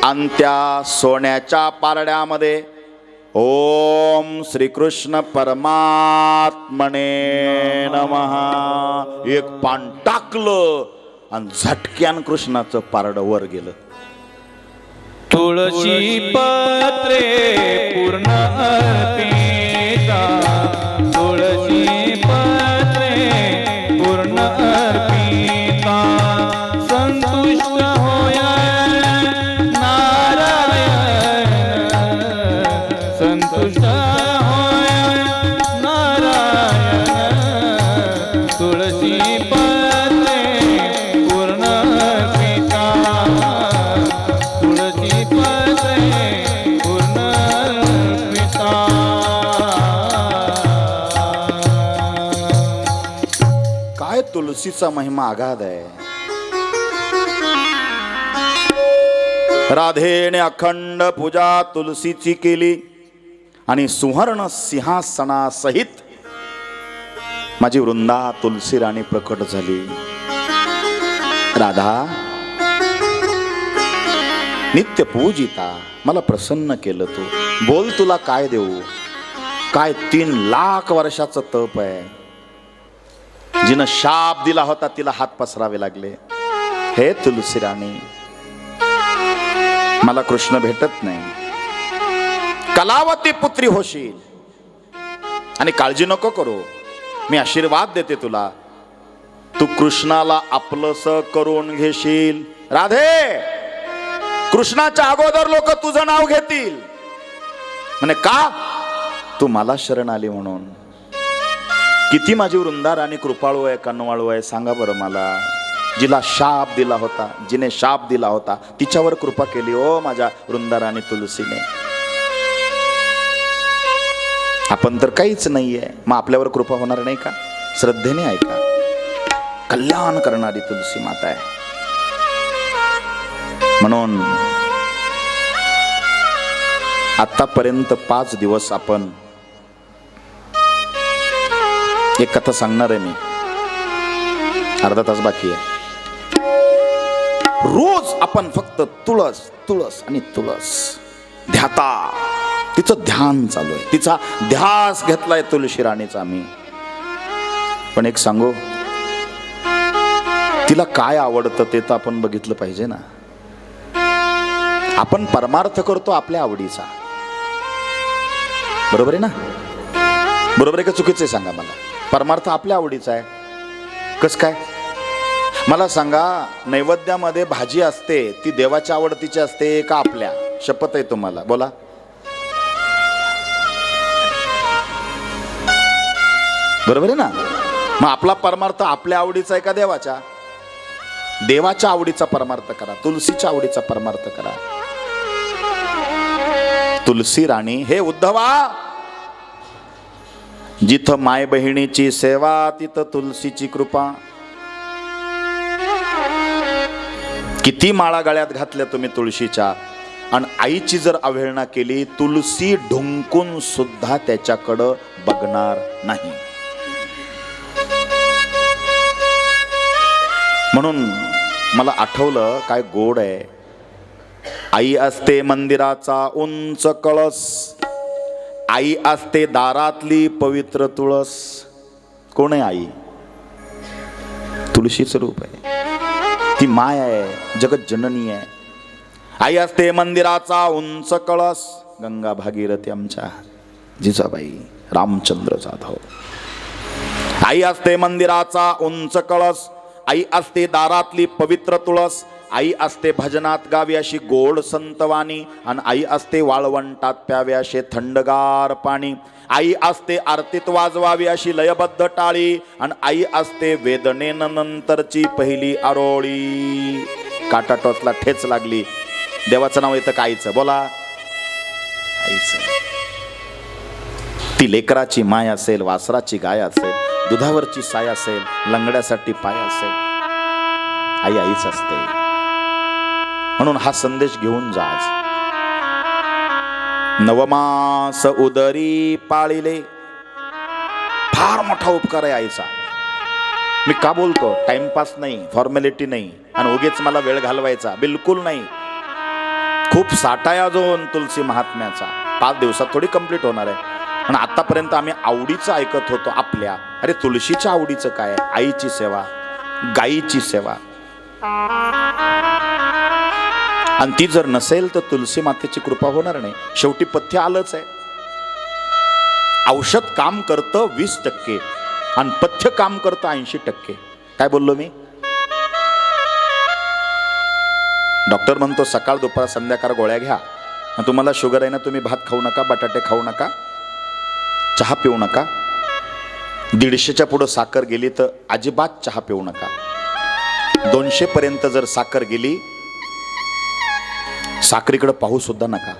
आणि त्या सोन्याच्या पारड्यामध्ये ओम श्रीकृष्ण परमात्मने नमः एक पान टाकलं आणि झटक्यान कृष्णाचं पारड वर गेलं. तुळशी पत्रे पूर्ण अर्पिता, तुळशी पत्रे पूर्ण अर्पिता. संतुष्ट होया नारायण, संतुष्ट होया नारायण. तुळशी पत्रे पूर्ण अर्पिता, तुळशी पत्रे पूर्ण अर्पिता. काय तुलसीचा महिमा आगाध आहे. राधेने अखंड पूजा तुलसीची केली आणि सुवर्ण सिंहासनासहित माझी वृंदा तुलसी राणी प्रकट झाली. राधा नित्य पूजिता, मला प्रसन्न केलं तू. बोल तुला काय देऊ. काय 3 लाख वर्षाचं तप आहे. जिनं शाप दिला होता तिला हात पसरावे लागले. हे तुलसी राणी, मला कृष्ण भेटत नाही. कलावती पुत्री होशील आणि काळजी नको करू, मी आशीर्वाद देते तुला. तू कृष्णाला आपलंस करून घेशील. राधे, कृष्णाच्या अगोदर लोक तुझं नाव घेतील. म्हणे का? तू मला शरण आली म्हणून. किती माझी वृंदा राणी कृपाळू आहे, कनवाळू आहे सांगा बरं मला. जिला शाप दिला होता, जिने शाप दिला होता तिच्यावर कृपा केली ओ माझ्या वृंदा राणी तुलसीने. आपण तर काहीच नाहीये, मग आपल्यावर कृपा होणार नाही का? श्रद्धेने ऐका, कल्याण करणारी तुलसी माता आहे. म्हणून आतापर्यंत 5 दिवस आपण एक कथा सांगणार आहे मी. अर्धा तास बाकी आहे. रोज आपण फक्त तुळस तुळस आणि तुळस ध्याता, तिचं ध्यान चालू आहे, तिचा ध्यास घेतलाय तुळशी राणीचा आम्ही. पण एक सांगू, तिला काय आवडतं ते तर आपण बघितलं पाहिजे ना. आपण परमार्थ करतो आपल्या आवडीचा, बरोबर आहे ना? बरोबर आहे का चुकीचं आहे सांगा मला. परमार्थ आपल्या आवडीचा आहे. कस काय मला सांगा. नैवेद्यामध्ये भाजी असते ती देवाच्या आवडतीची असते का आपल्या? शपथ आहे तुम्हाला, बोला. बरोबर आहे ना? मग आपला परमार्थ आपल्या आवडीचा आहे का देवाच्या? देवाच्या आवडीचा परमार्थ करा, तुलसीच्या आवडीचा परमार्थ करा. तुलसी राणी, हे उद्धवा, जिथं माय बहिणीची सेवा तिथं तुलसीची कृपा. किती माळा गळ्यात घातल्या तुम्ही तुळशीच्या, आणि आईची जर अवहेलना केली, तुलसी ढुंकून सुद्धा त्याच्याकडं बघणार नाही. म्हणून मला आठवलं काय गोड आहे. आई असते मंदिराचा उंच कळस, आई असते दारातली पवित्र तुळस. कोण आहे आई? तुळशीचं रूप आहे. ती माय आहे, जगत जननी आहे. आई असते मंदिराचा उंच कळस. गंगा भागीरथी आमच्या जिजाबाई रामचंद्र जाधव. आई असते मंदिराचा उंच कळस, आई असते दारातली पवित्र तुळस, आई असते भजनात गावी अशी गोड संतवाणी, आणि आई असते वाळवंटात प्यावे असे थंडगार पाणी. आई असते आरतीत वाजवावी अशी लयबद्ध टाळी, आणि आई असते वेदनेनंतरची पहिली आरोळी. काटा टोचला, ठेच लागली. देवाचं नाव येतं कायचं? बोला, आईचं. ती लेकराची माय असेल, वासराची गाय असेल, दुधावरची साय असेल, लंगड्यासाठी पाय असेल, आई आईच असते. म्हणून हा संदेश घेऊन जा. नवमास उदरी पाळिले, फार मोठा उपकार आहे आईचा. मी का बोलतो? टाइमपास नाही, फॉर्मॅलिटी नाही, आणि उगीच मला वेळ घालवायचा बिलकुल नाही. खूप साठा आहे अजून तुलसी महात्म्याचा. 5 दिवसात थोडी कंप्लीट होणार आहे. पण आतापर्यंत आम्ही आवडीचं ऐकत होतो आपल्या. अरे तुळशीच्या आवडीचं काय? आईची सेवा, गाईची सेवा. आणि ती जर नसेल तर तुलसी मातेची कृपा होणार नाही. शेवटी पथ्य आलंच आहे. औषध काम करतं 20% आणि पथ्य काम करतं 80%. काय बोललो मी? डॉक्टर म्हणतो सकाळ दुपार संध्याकाळ गोळ्या घ्या. तुम्हाला शुगर आहे ना, तुम्ही भात खाऊ नका, बटाटे खाऊ नका, चहा पिऊ नका. 150च्या पुढं साखर गेली तर अजिबात चहा पिऊ नका. 200 पर्यंत जर साखर गेली, साखरीकडे पाहू सुद्धा नका.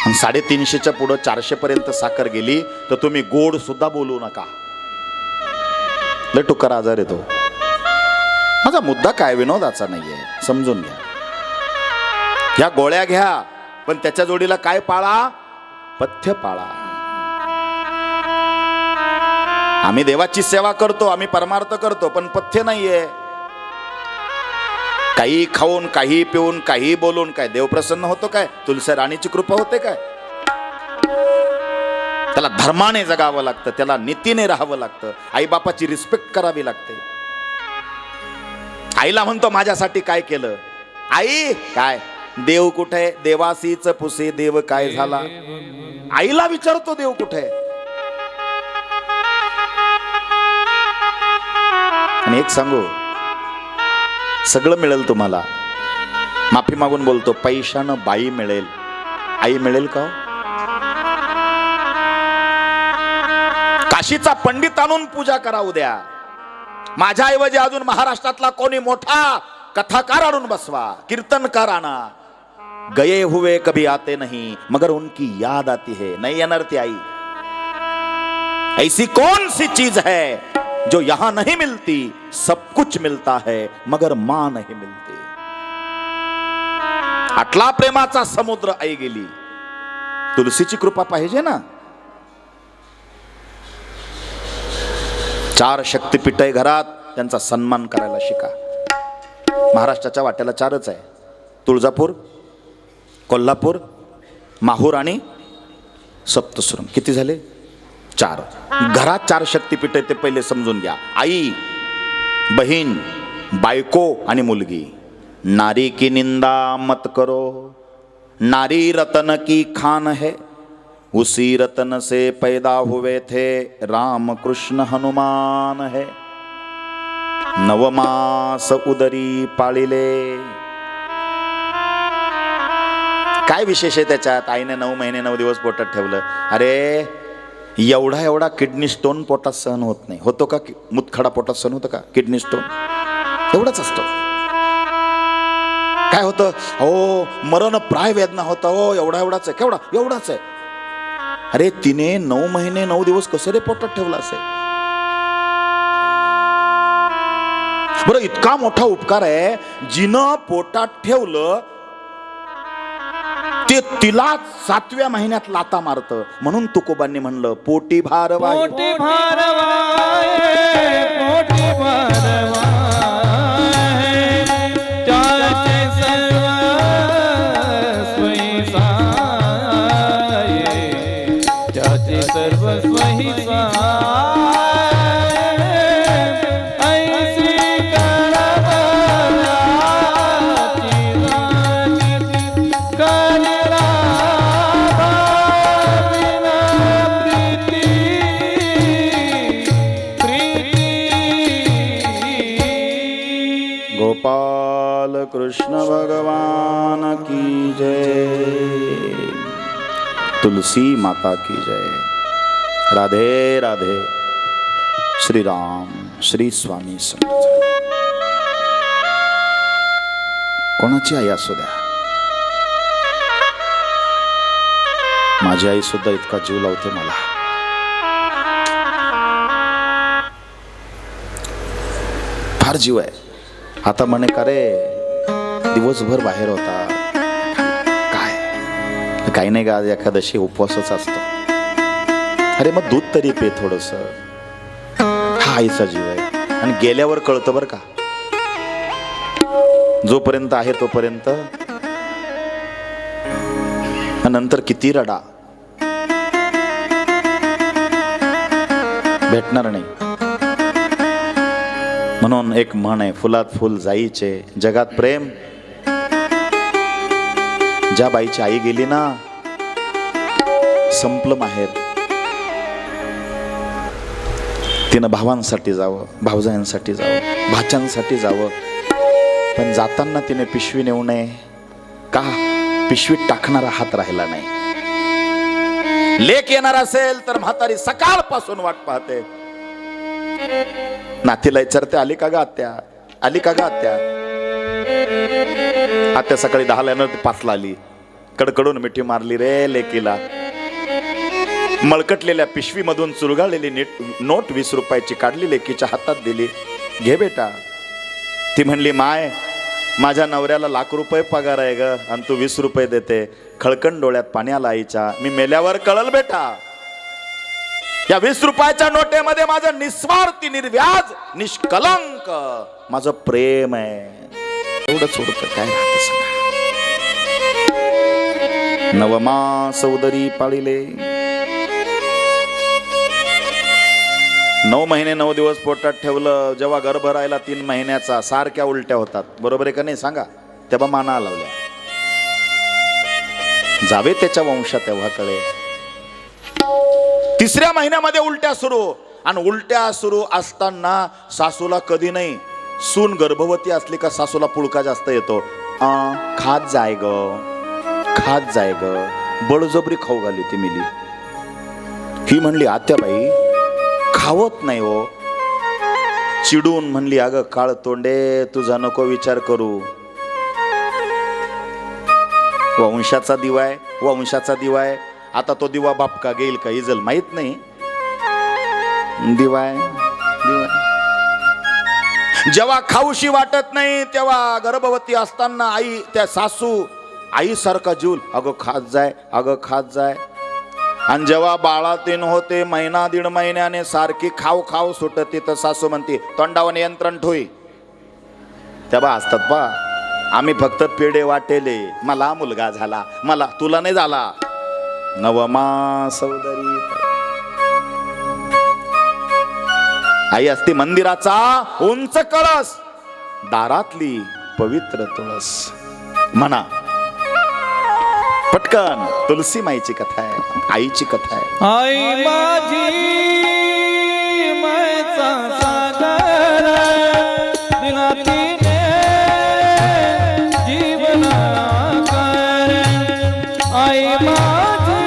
आणि 350च्या पुढं 400 पर्यंत साखर गेली तर तुम्ही गोड सुद्धा बोलू नका. लय टुकार आजार येतो. माझा मुद्दा काय विनोदाचा नाहीये, समजून घ्या. ह्या गोळ्या घ्या, पण त्याच्या जोडीला काय पाळा? पथ्य पाळा. आम्ही देवाची सेवा करतो, आम्ही परमार्थ करतो, पण पथ्य नाहीये. काही खाऊन, काही पिऊन, काही बोलून काय देव प्रसन्न होतो काय? तुलसी राणीची कृपा होते काय? त्याला धर्माने जगावं लागतं, त्याला नीतीने राहावं लागतं, आई बापाची रिस्पेक्ट करावी लागते. आईला म्हणतो माझ्यासाठी काय केलं? आई काय देव कुठे? देवासीच पुसे देव काय झाला? आईला विचारतो देव कुठे? आणि एक सांगू, सगळं मिळेल तुम्हाला. माफी मागून बोलतो, पैशानं बाई मिळेल, आई मिळेल का? काशीचा पंडित आणून पूजा करा उद्या. माझ्या ऐवजी अजून महाराष्ट्रातला कोणी मोठा कथाकार आणून बसवा, कीर्तनकार आणा. गये हुए कभी आते नहीं मगर उनकी याद आती है. नहीं येणार ती आई. ऐसी कौन सी चीज है जो यहां नहीं मिलती? सब कुछ मिलता है मगर मां नहीं मिलती. आटला प्रेमाचा समुद्र आई गेली. तुलसीची कृपा पाहिजे ना. 4 शक्तिपीठ आहे घरात, त्यांचा सन्मान करायला शिका. महाराष्ट्राच्या वाट्याला 4च आहे, तुळजापूर, कोल्हापूर, माहूर आणि सप्तशृंग. किती झाले? 4. घरात 4 शक्तिपीठ आहे, ते पहिले समजून घ्या. आई, बहीण, बायको आणि मुलगी. नारी की निंदा मत करो, नारी रतन की खान है, उसी रतन से पैदा हुए थे राम कृष्ण हनुमान है. नवमास उदरी पाळिले. काय विशेष आहे त्याच्यात? आईने 9 महिने 9 दिवस पोटात ठेवलं. अरे एवढा किडनी स्टोन पोटात सहन होत नाही. होतो का? मुतखडा पोटात सहन होतं का? किडनी स्टोन एवढंच असतं. काय होतं? हो मरण प्राय वेदना होता. हो एवढाच आहे. केवढा? एवढाच आहे. अरे तिने 9 महिने 9 दिवस कसं रे पोटात ठेवला असेल? बरं, इतका मोठा उपकार आहे. जिनं पोटात ठेवलं ते तिला 7व्या महिन्यात लाता मारत. म्हणून तुकोबांनी म्हणलं, पोटी भारवाय, पोटी भारवाय, पोटी भारवाय, त्याचे सर्व स्वही साये, त्याचे सर्व स्वही साये. ऐसी करबलाची राणी कलिरा भाविना प्रीती, प्रीती. गोपाल कृष्ण भगवान की जय. तुलसी माता की जय. राधे राधे. श्री राम श्री स्वामी समर्थ. कोणाची आई असू द्या, माझी आई सुद्धा इतका जीव लावते मला. फार जीव आहे. आता म्हणे का रे दिवसभर बाहेर होता, काय काही नाही का, आज एकादशी उपवासच असतो. अरे मग दूध तरी पे थोडस. हा आईचा जीव आहे. आणि गेल्यावर कळतं बरं का. जोपर्यंत आहे तोपर्यंत, नंतर किती रडा, भेटणार नाही. म्हणून एक म्हण आहे, फुलात फुल जाईचे जगात प्रेम. ज्या बाईची आई गेली ना, संपलं माहेर. तिनं भावांसाठी जावं, भावजायांसाठी जावं, भाच्यांसाठी जावं, पण जाताना तिने पिशवी नेऊ नये. का? पिशवीत टाकणारा हात राहिला नाही. लेक येणार असेल तर म्हातारी सकाळपासून वाट पाहते. नातीला विचारते, आली का ग आत्या, आली का ग आत्या. आत्या सकाळी 10ला 5ला आली. कडकडून मिठी मारली रे लेकीला. मळकटलेल्या पिशवीमधून चुरगाळलेली नोट 20 रुपयाची काढली, लेकीच्या हातात दिली. घे बेटा. ती म्हणली, माय माझ्या नवऱ्याला ₹1,00,000 पगार आहे ग आणि तू ₹20 देते. खळकण डोळ्यात पाण्याला आईच्या. मी मेल्यावर कळल बेटा. या ₹20च्या नोटेमध्ये माझं निस्वार्थी निर्व्याज निष्कलंक माझं प्रेम आहे. एवढं सोडतं काय राहतं सांगा. नवमास उदरी पाळिले. 9 महिने 9 दिवस पोटात ठेवलं. जेव्हा गर्भ राहिला 3 महिन्याचा सारख्या उलट्या होतात. बरोबर आहे का नाही सांगा. तेव्हा माना लावल्या. जावे त्याच्या वंशात तेव्हा कळे. 3ऱ्या महिन्यामध्ये उलट्या सुरू. आणि उलट्या सुरू असताना सासूला कधी नाही. सून गर्भवती असली का सासूला पुळका जास्त येतो. खात जाय ग, खात जाय ग. बळजबरी खाऊ घाली ती मिली. ही म्हणली आत्याबाई खावत नाही हो. चिडून म्हणली अगं काळ तोंडे तुझा नको विचार करू. वंशाचा दिवा आहे, वंशाचा दिवा आहे. आता तो दिवा बाप का घेईल का इजल माहित नाही. दिवा आहे, दिवा. जेव्हा खाऊशी वाटत नाही तेव्हा गर्भवती असताना आई त्या सासू आईसारखा जीव अगं खात जाय, अगं खात जाय. आणि जेव्हा बाळातीन होते 1.5 महिन्याने सारखी खाऊ खाऊ सुटते तर सासू म्हणते तोंडावर नियंत्रण ठोई. तेव्हा असतात पा आम्ही फक्त पेढे वाटेले. मला मुलगा झाला, मला तुला नाही झाला. नवमास उदरी. आई असते मंदिराचा उंच कळस, दारातली पवित्र तुळस. म्हणा पटकन तुलसी माईची कथा आहे, आईची कथा आहे. आई माझी मायचा सागर दिलातीने जीवन आकार. आई माझी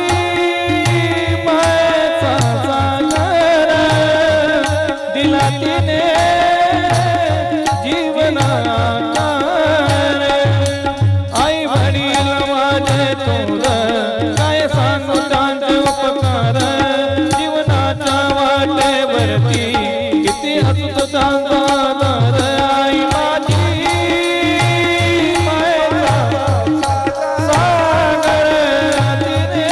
मायचा सागर दिलातीने जीवन आकार. आई वडील माझे तोर काय सांगू त्यांचे उपकार. जीवनाच्या वाटेवरती किती हसतो त्यांचा आधार. आई माझी मायेचा सागर तिने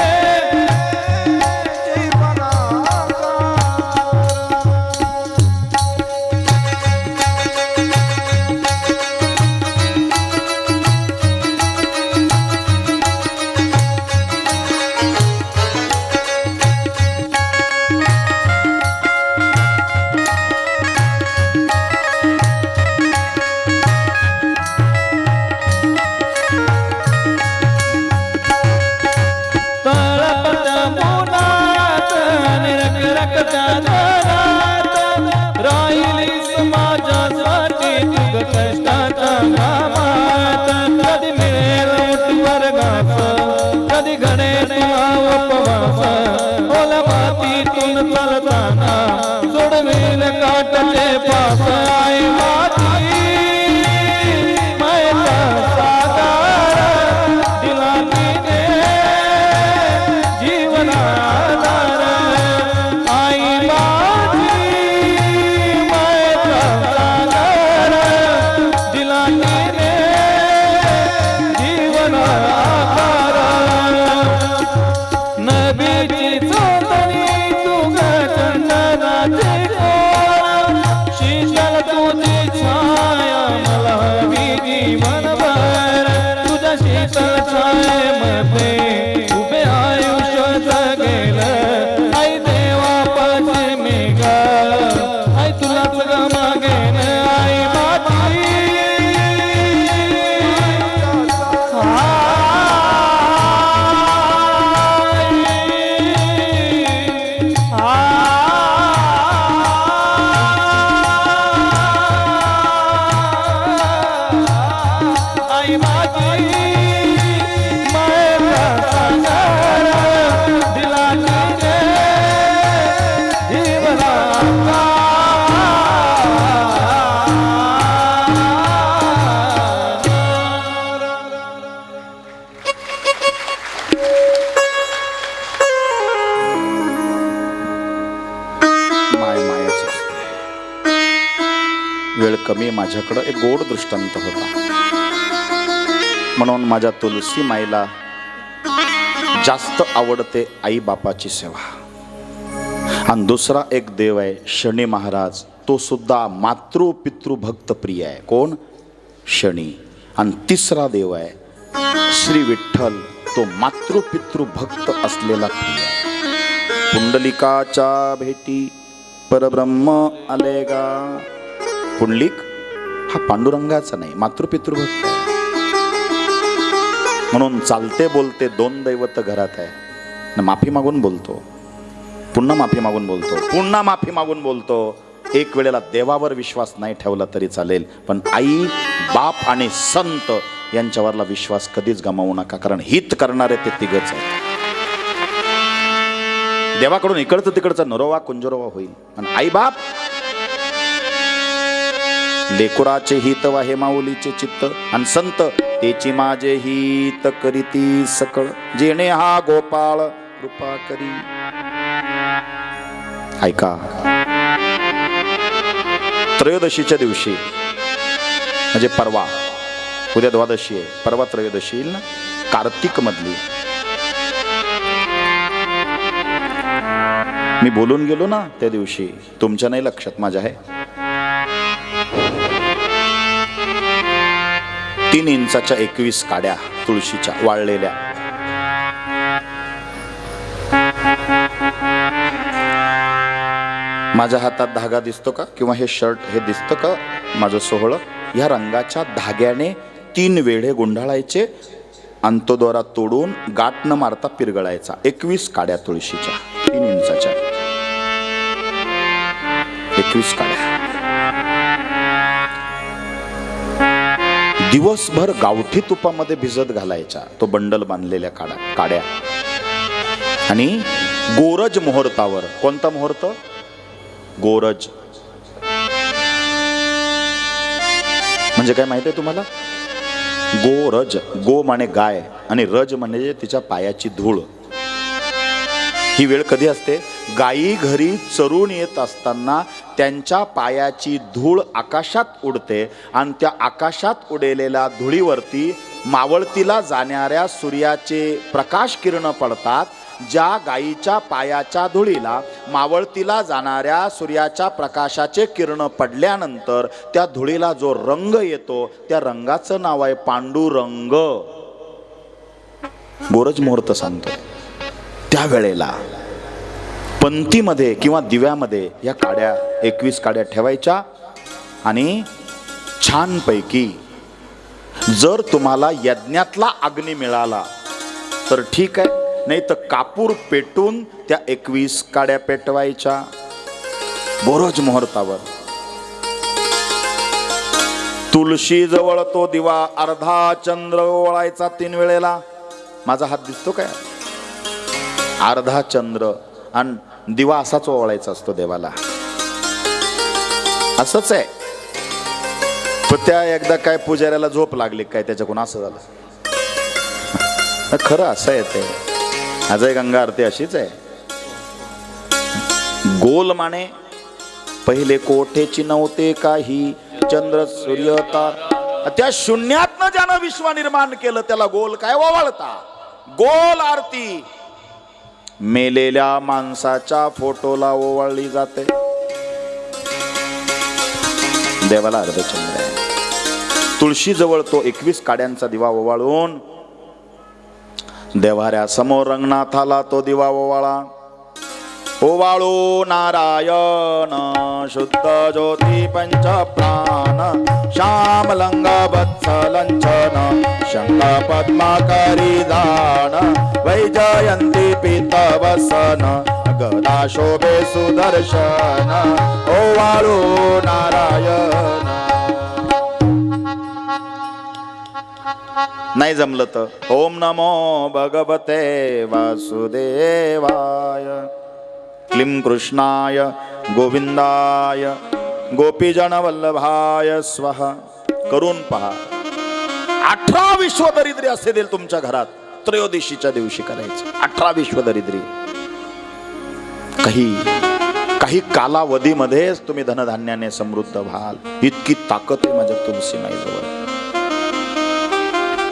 तळपत्या मुलात निरखरखत्या दारात राहिली समाजासाठी तुग कष्टाच्या घामात. कधी मिळेल उठवर घास, कधी घडेल तुला उपवास. ओला मातीतून चालताना सोडवेल काटचे पास. आई माझी मायेचा सागर दिला तिने जीवन आधार. आई माझी मायेचा सागर दिला तिने जीवन आधार. नबीची चोदरी तुग चंदनाचे कोर. शीतल तुझी छाया मला हवी जीवनभर. तुझ्या शीतल छायेमध्ये उभे आयुष्य जगेल. आई देवापाशी मी ग, आई तुलाच ग मागेन. आई माझी आई माझी मायेचा सागर दिला तिने जीवन माय मायाच असते. वेळ कमी माझ्याकडं एक गोड दृष्टांत होता. म्हणून माझ्या तुलसी माईला जास्त आवडते आई बापाची सेवा. आणि दुसरा एक देव आहे शनी महाराज, तो सुद्धा मातृ पितृ भक्त प्रिय आहे. कोण? शनी. आणि तिसरा देव आहे श्री विठ्ठल, तो मातृ पितृ भक्त असलेला प्रिय आहे. पुंडलिकाच्या भेटी परब्रह्म आले गा. पुंडलिक हा पांडुरंगाचा नाही, मातृपितृ भक्त आहे. म्हणून चालते बोलते दोन दैवत घरात आहे. माफी मागून बोलतो, पुन्हा माफी मागून बोलतो, पुन्हा माफी मागून बोलतो. एक वेळेला देवावर विश्वास नाही ठेवला तरी चालेल, पण आई बाप आणि संत यांच्यावरला विश्वास कधीच गमावू नका, कारण हित करणारे ते तिघच आहेत. देवाकडून इकडचं तिकडचं नरोवा कुंजरोवा होईल, आणि आई बाप लेकुराचे हित वा हे माऊलीचे चित्त, आणि संत तेची माझे हित करीती सकळ, जेणे हा गोपाळ कृपा करी. ऐका, त्रयोदशीच्या दिवशी म्हणजे परवा, उद्या द्वादशी आहे, परवा त्रयोदशी येईल ना, कार्तिक मधली. मी बोलून गेलो ना त्या दिवशी, तुमच्या नाही लक्षात, माझ्या आहे. 3 इंचाच्या 21 काड्या तुळशीच्या वाळलेल्या. माझ्या हातात धागा दिसतो का, किंवा हे शर्ट हे दिसतं का माझं सोहळं? ह्या रंगाच्या धाग्याने 3 वेढे गुंडाळायचे, आणि तो दोरा तोडून गाठ न मारता पिरगळायचा. 21 काड्या तुळशीच्या, 3 इंचाच्या 21 काड्या. दिवसभर गावठी तुपामध्ये भिजत घालायच्या, तो बंडल बांधलेल्या काड्या. आणि गोरज मुहूर्तावर, कोणता मुहूर्त? गोरज म्हणजे काय माहिती आहे तुम्हाला? गोरज, गो माने गाय, आणि रज म्हणजे तिच्या पायाची धूळ. ही वेळ कधी असते? गायी घरी चरून येत असताना त्यांच्या पायाची धूळ आकाशात उडते, आणि त्या आकाशात उडलेल्या धुळीवरती मावळतीला जाणाऱ्या सूर्याचे प्रकाश किरण पडतात. ज्या गायीच्या पायाच्या धुळीला मावळतीला जाणाऱ्या सूर्याच्या प्रकाशाचे किरण पडल्यानंतर त्या धुळीला जो रंग येतो, त्या रंगाचं नाव आहे पांडुरंग. गोरज मुहूर्त सांगतो. त्यावेळेला पंथीमध्ये किंवा दिव्यामध्ये या काड्या 21 काड्या ठेवायच्या, आणि छानपैकी जर तुम्हाला यज्ञातला अग्नी मिळाला तर ठीक आहे, नाही तर कापूर पेटून त्या 21 काड्या पेटवायच्या गोरज मुहूर्तावर. तुळशी जवळ तो दिवा अर्धा चंद्र ओवाळायचा 3 वेळेला. माझा हात दिसतो काय? अर्धा चंद्र, आणि दिवा असाच ओवाळायचा असतो देवाला. असंच आहे. पण त्या एकदा काय पुजाऱ्याला झोप लागली काय त्याच्याकडून, असं झालं. खरं असं आहे ते. अजय गंगा आरती अशीच आहे. गोल माने पहिले कोठेची नव्हते काही, चंद्र सूर्य तार, त्या शून्यातनं ज्यानं विश्व निर्माण केलं त्याला गोल काय ओवाळता? गोल आरती मेलेल्या माणसाच्या फोटोला ओवाळली जाते. देवाला अर्धचंद्र आहे. तुळशी जवळ तो 21 काड्यांचा दिवा ओवाळून देवाऱ्या समोर रंगनाथाला तो दिवा ओवाळा. ओवाळू नारायण शुद्ध ज्योती पंच प्राण, श्यामलंग वत्सलंचन शंख पद्माकरी दान, वैजयंती पीतवसन गदा शोभे सुदर्शन. ओवाळू नारायण. नाही जमलं तर ओम नमो भगवते वासुदेवाय, क्लीं कृष्णाय गोविंदाय गोपीजन वल्लभाय स्वाहा. करून पहा. 18 विश्वदरिद्री असे देईल तुमच्या घरात. त्रयोदशीच्या दिवशी करायचं 18 विश्वदरिद्री. काही कालावधीमध्येच तुम्ही धनधान्याने समृद्ध व्हाल. इतकी ताकद आहे माझ्या तुलसी माईजवळ.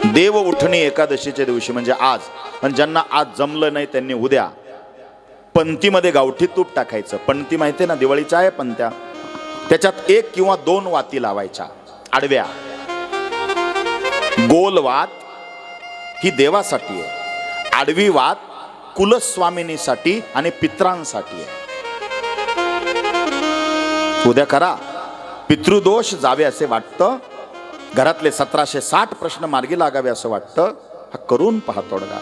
देव उठणी एकादशीच्या दिवशी म्हणजे आज, आणि ज्यांना आज जमलं नाही त्यांनी उद्या पंतीमध्ये गावठी तूप टाकायचं. पंती माहितीये ना, दिवाळीच्या आहे पंत्या, त्याच्यात 1 किंवा 2 वाती लावायच्या आडव्या. गोल वात ही देवासाठी आहे, आडवी वात कुलस्वामिनीसाठी आणि पित्रांसाठी आहे. उद्या करा, पितृदोष जावे असे वाटतं, घरातले 1760 प्रश्न मार्गी लागावे असं वाटतं. हा करून पहा तोडगा.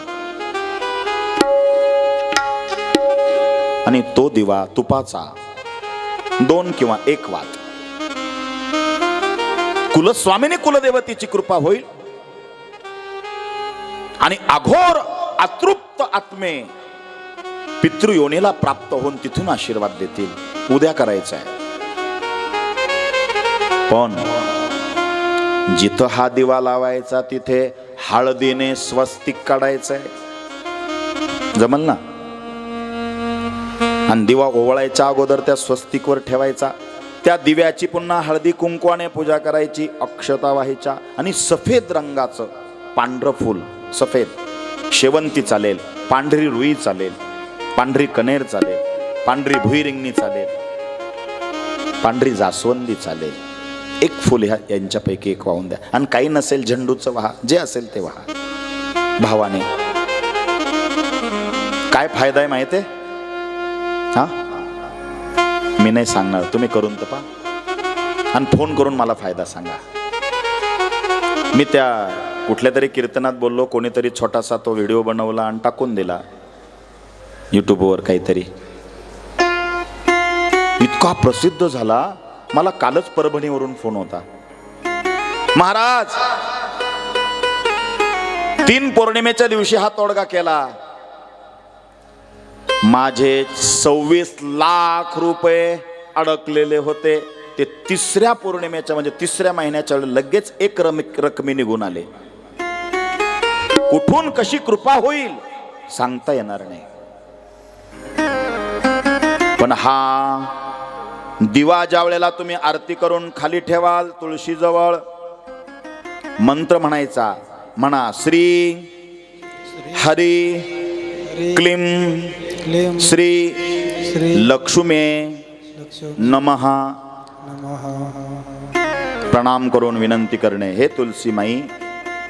आणि तो दिवा तुपाचा 2 किंवा 1 वात. कुलस्वामिनी कुलदेवतेची कृपा होईल आणि अघोर अतृप्त आत्मे पितृयोनीला प्राप्त होऊन तिथून आशीर्वाद देतील. उद्या करायचं आहे. पण जिथं हा दिवा लावायचा तिथे हळदीने स्वस्तिक काढायचंय, जमल ना? आणि दिवा ओवळायच्या अगोदर त्या स्वस्तिकवर ठेवायचा. त्या दिव्याची पुन्हा हळदी कुंकवाने पूजा करायची, अक्षता व्हायच्या. आणि सफेद रंगाचं पांढरं फूल, सफेद शेवंती चालेल, पांढरी रुई चालेल, पांढरी कनेर चालेल, पांढरी भुईरिंगणी चालेल, पांढरी जास्वंदी चालेल. 1 फुल यांच्यापैकी 1 वाहून द्या. आणि काही नसेल झेंडूचं वाहा, जे असेल ते वाहा भावाने. काय फायदा आहे माहिती आहे? हा, मी नाही सांगणार, तुम्ही करून तर पहा आणि फोन करून मला फायदा सांगा. मी त्या कुठल्या तरी कीर्तनात बोललो, कोणीतरी छोटासा तो व्हिडिओ बनवला आणि टाकून दिला युट्यूबवर काहीतरी. इतका प्रसिद्ध झाला. मला कालच परभणीवरून फोन होता, महाराज 3 पौर्णिमेच्या दिवशी हा तोडगा केला, माझे 26 लाख रुपये अडकलेले होते, ते 3ऱ्या पौर्णिमेच्या म्हणजे 3ऱ्या महिन्याच्या लगेच 1 रकमी निघून आले. कुठून कशी कृपा होईल सांगता येणार नाही. पण हा दिवा ज्या वेळेला तुम्ही आरती करून खाली ठेवाल, तुळशीजवळ मंत्र म्हणायचा. म्हणा श्री हरी क्लीम श्री लक्ष्मे नमः. प्रणाम करून विनंती करणे, हे तुलसी माई,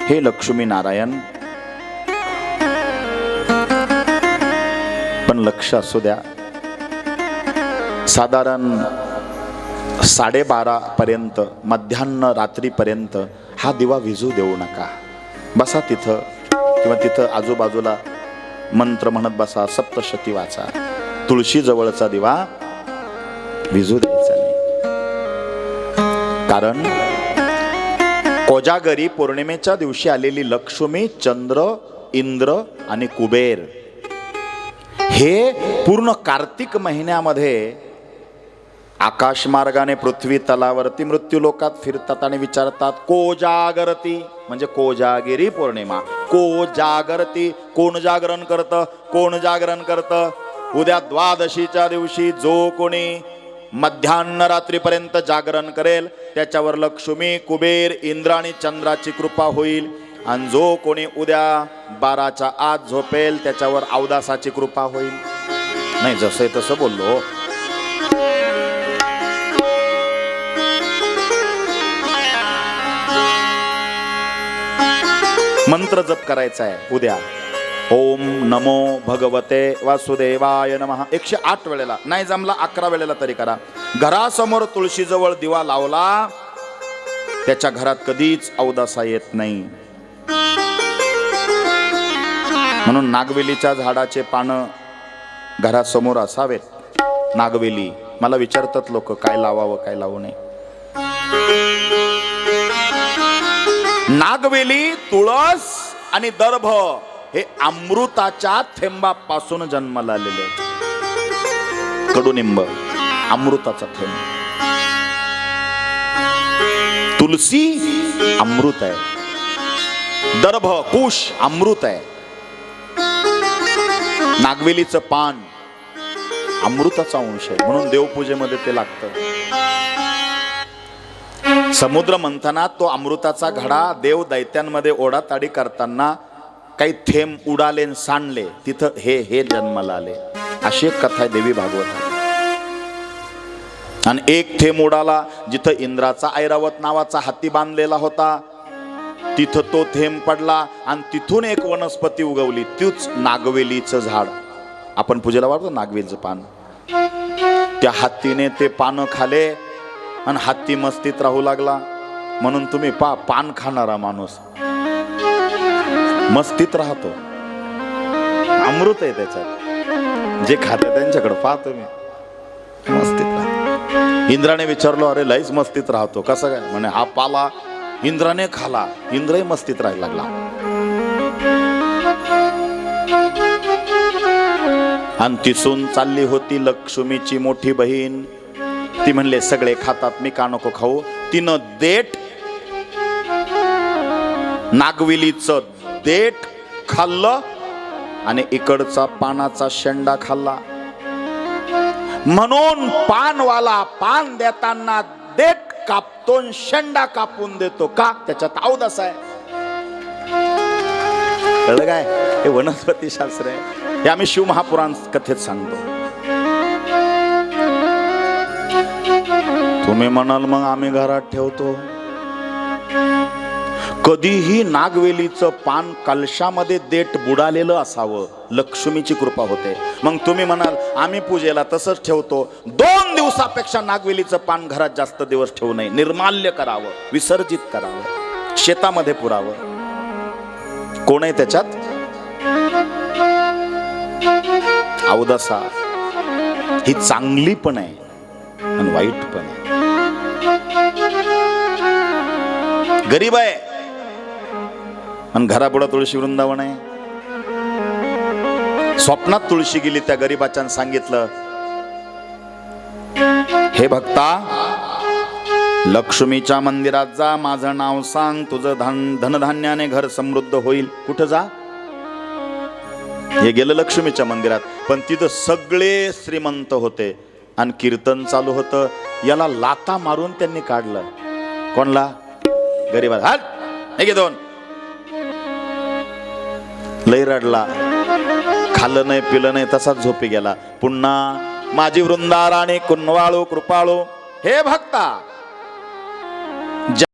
हे लक्ष्मी नारायण. पण लक्ष असू द्या, साधारण 12:30 पर्यंत, मध्यान्ह रात्रीपर्यंत हा दिवा विझू देऊ नका. बसा तिथं किंवा तिथं आजूबाजूला मंत्र म्हणत बसा, सप्तशती वाचा. तुळशी जवळचा दिवा विझू द्यायचा नाही. कारण कोजागरी पौर्णिमेच्या दिवशी आलेली लक्ष्मी, चंद्र, इंद्र आणि कुबेर हे पूर्ण कार्तिक महिन्यामध्ये आकाश मार्गाने पृथ्वी तलावरती मृत्यूलोकात फिरतात आणि विचारतात, कोजागरती म्हणजे कोजागिरी पौर्णिमा. कोजागरती, कोण जागरण करतं, कोण जागरण करतं? उद्या द्वादशीच्या दिवशी जो कोणी मध्यान्ह रात्रीपर्यंत जागरण करेल त्याच्यावर लक्ष्मी, कुबेर, इंद्र आणि चंद्राची कृपा होईल. आणि जो कोणी उद्या 12च्या आत झोपेल त्याच्यावर अवदासाची कृपा होईल. नाही, जसं तसं बोललो. मंत्र जप करायचा आहे उद्या. ओम नमो भगवते वासुदेवाय नमः 108 वेळेला, नाही जमला 11 वेळेला तरी करा. घरासमोर तुळशीजवळ दिवा लावला, त्याच्या घरात कधीच अवदासा येत नाही. म्हणून नागवेलीच्या झाडाचे पानं घरासमोर असावेत. नागवेली, मला विचारतात लोक काय लावावं काय लावू नये. नागवेली, तुळस आणि दर्भ हे अमृताच्या थेंबापासून जन्माला आलेले. कडुनिंब अमृताचा थेंब, तुलसी अमृत आहे, दर्भ कुश अमृत आहे, नागवेलीचं पान अमृताचा अंश आहे. म्हणून देवपूजेमध्ये ते लागतं. समुद्र मंथनात तो अमृताचा घडा देव दैत्यांमध्ये ओढाताडी करताना काही थेंब उडाले आणि सांडले, तिथं हे जन्माला आले. अशी एक कथा आहे देवी भागवतात. आणि एक थेंब उडाला जिथं इंद्राचा ऐरावत नावाचा हत्ती बांधलेला होता, तिथं तो थेंब पडला आणि तिथून एक वनस्पती उगवली, तीच नागवेलीचं झाड. आपण पूजेला वापरतो नागवेलीचं पान. त्या हत्तीने ते पानं खाले आणि हत्ती मस्तीत राहू लागला. म्हणून तुम्ही पान खाणारा माणूस मस्तीत राहतो. अमृत आहे त्याच्यात, जे खाते त्यांच्याकडे पाहतो मी, मस्तीत राहतो. इंद्राने विचारलो, अरे लईच मस्तीत राहतो, कसं काय? म्हणे हा पाला इंद्राने खाला, इंद्रही मस्तीत राहायला लागला. आणि तिसून चालली होती लक्ष्मीची मोठी बहीण. ती म्हणले सगळे खातात, मी का नको खाऊ? तिनं देठ, नागविलीचं देठ खाल्लं आणि इकडचा पानाचा शेंडा खाल्ला. म्हणून पानवाला पान देताना देठ कापतो, शेंडा कापून देतो का? त्याच्यात अवदस आहे. कळलं काय? हे वनस्पती शास्त्र आहे. हे आम्ही शिवमहापुराण कथेत सांगतो. तुम्ही म्हणाल मग आम्ही घरात ठेवतो. कधीही नागवेलीचं पान कलशामध्ये देठ बुडालेलं असावं, लक्ष्मीची कृपा होते. मग तुम्ही म्हणाल आम्ही पूजेला तसंच ठेवतो. 2 दिवसापेक्षा नागवेलीचं पान घरात जास्त दिवस ठेवू नये. निर्माल्य करावं, विसर्जित करावं, शेतामध्ये पुरावं. कोण आहे त्याच्यात? अवदसा. ही चांगली पण आहे आणि वाईट पण आहे. गरीब आहे आणि घरापुढं तुळशी वृंदावन आहे. स्वप्नात तुळशी गेली त्या गरीबाच्या सांगितलं, हे भक्ता, लक्ष्मीच्या मंदिरात जा, माझं नाव सांग, तुझं धनधान्याने घर समृद्ध होईल. कुठं जा? हे गेलं लक्ष्मीच्या मंदिरात, पण तिथं सगळे श्रीमंत होते आणि कीर्तन चालू होतं. याला लाता मारून त्यांनी काढलं. कोणला? गरीबात. हाल हे घे 2. लई रडला, खाल्लं नाही पिलं नाही, तसाच झोपी गेला. पुन्हा माझी वृंदा राणी कुणवाळू कृपाळू, हे भक्ता,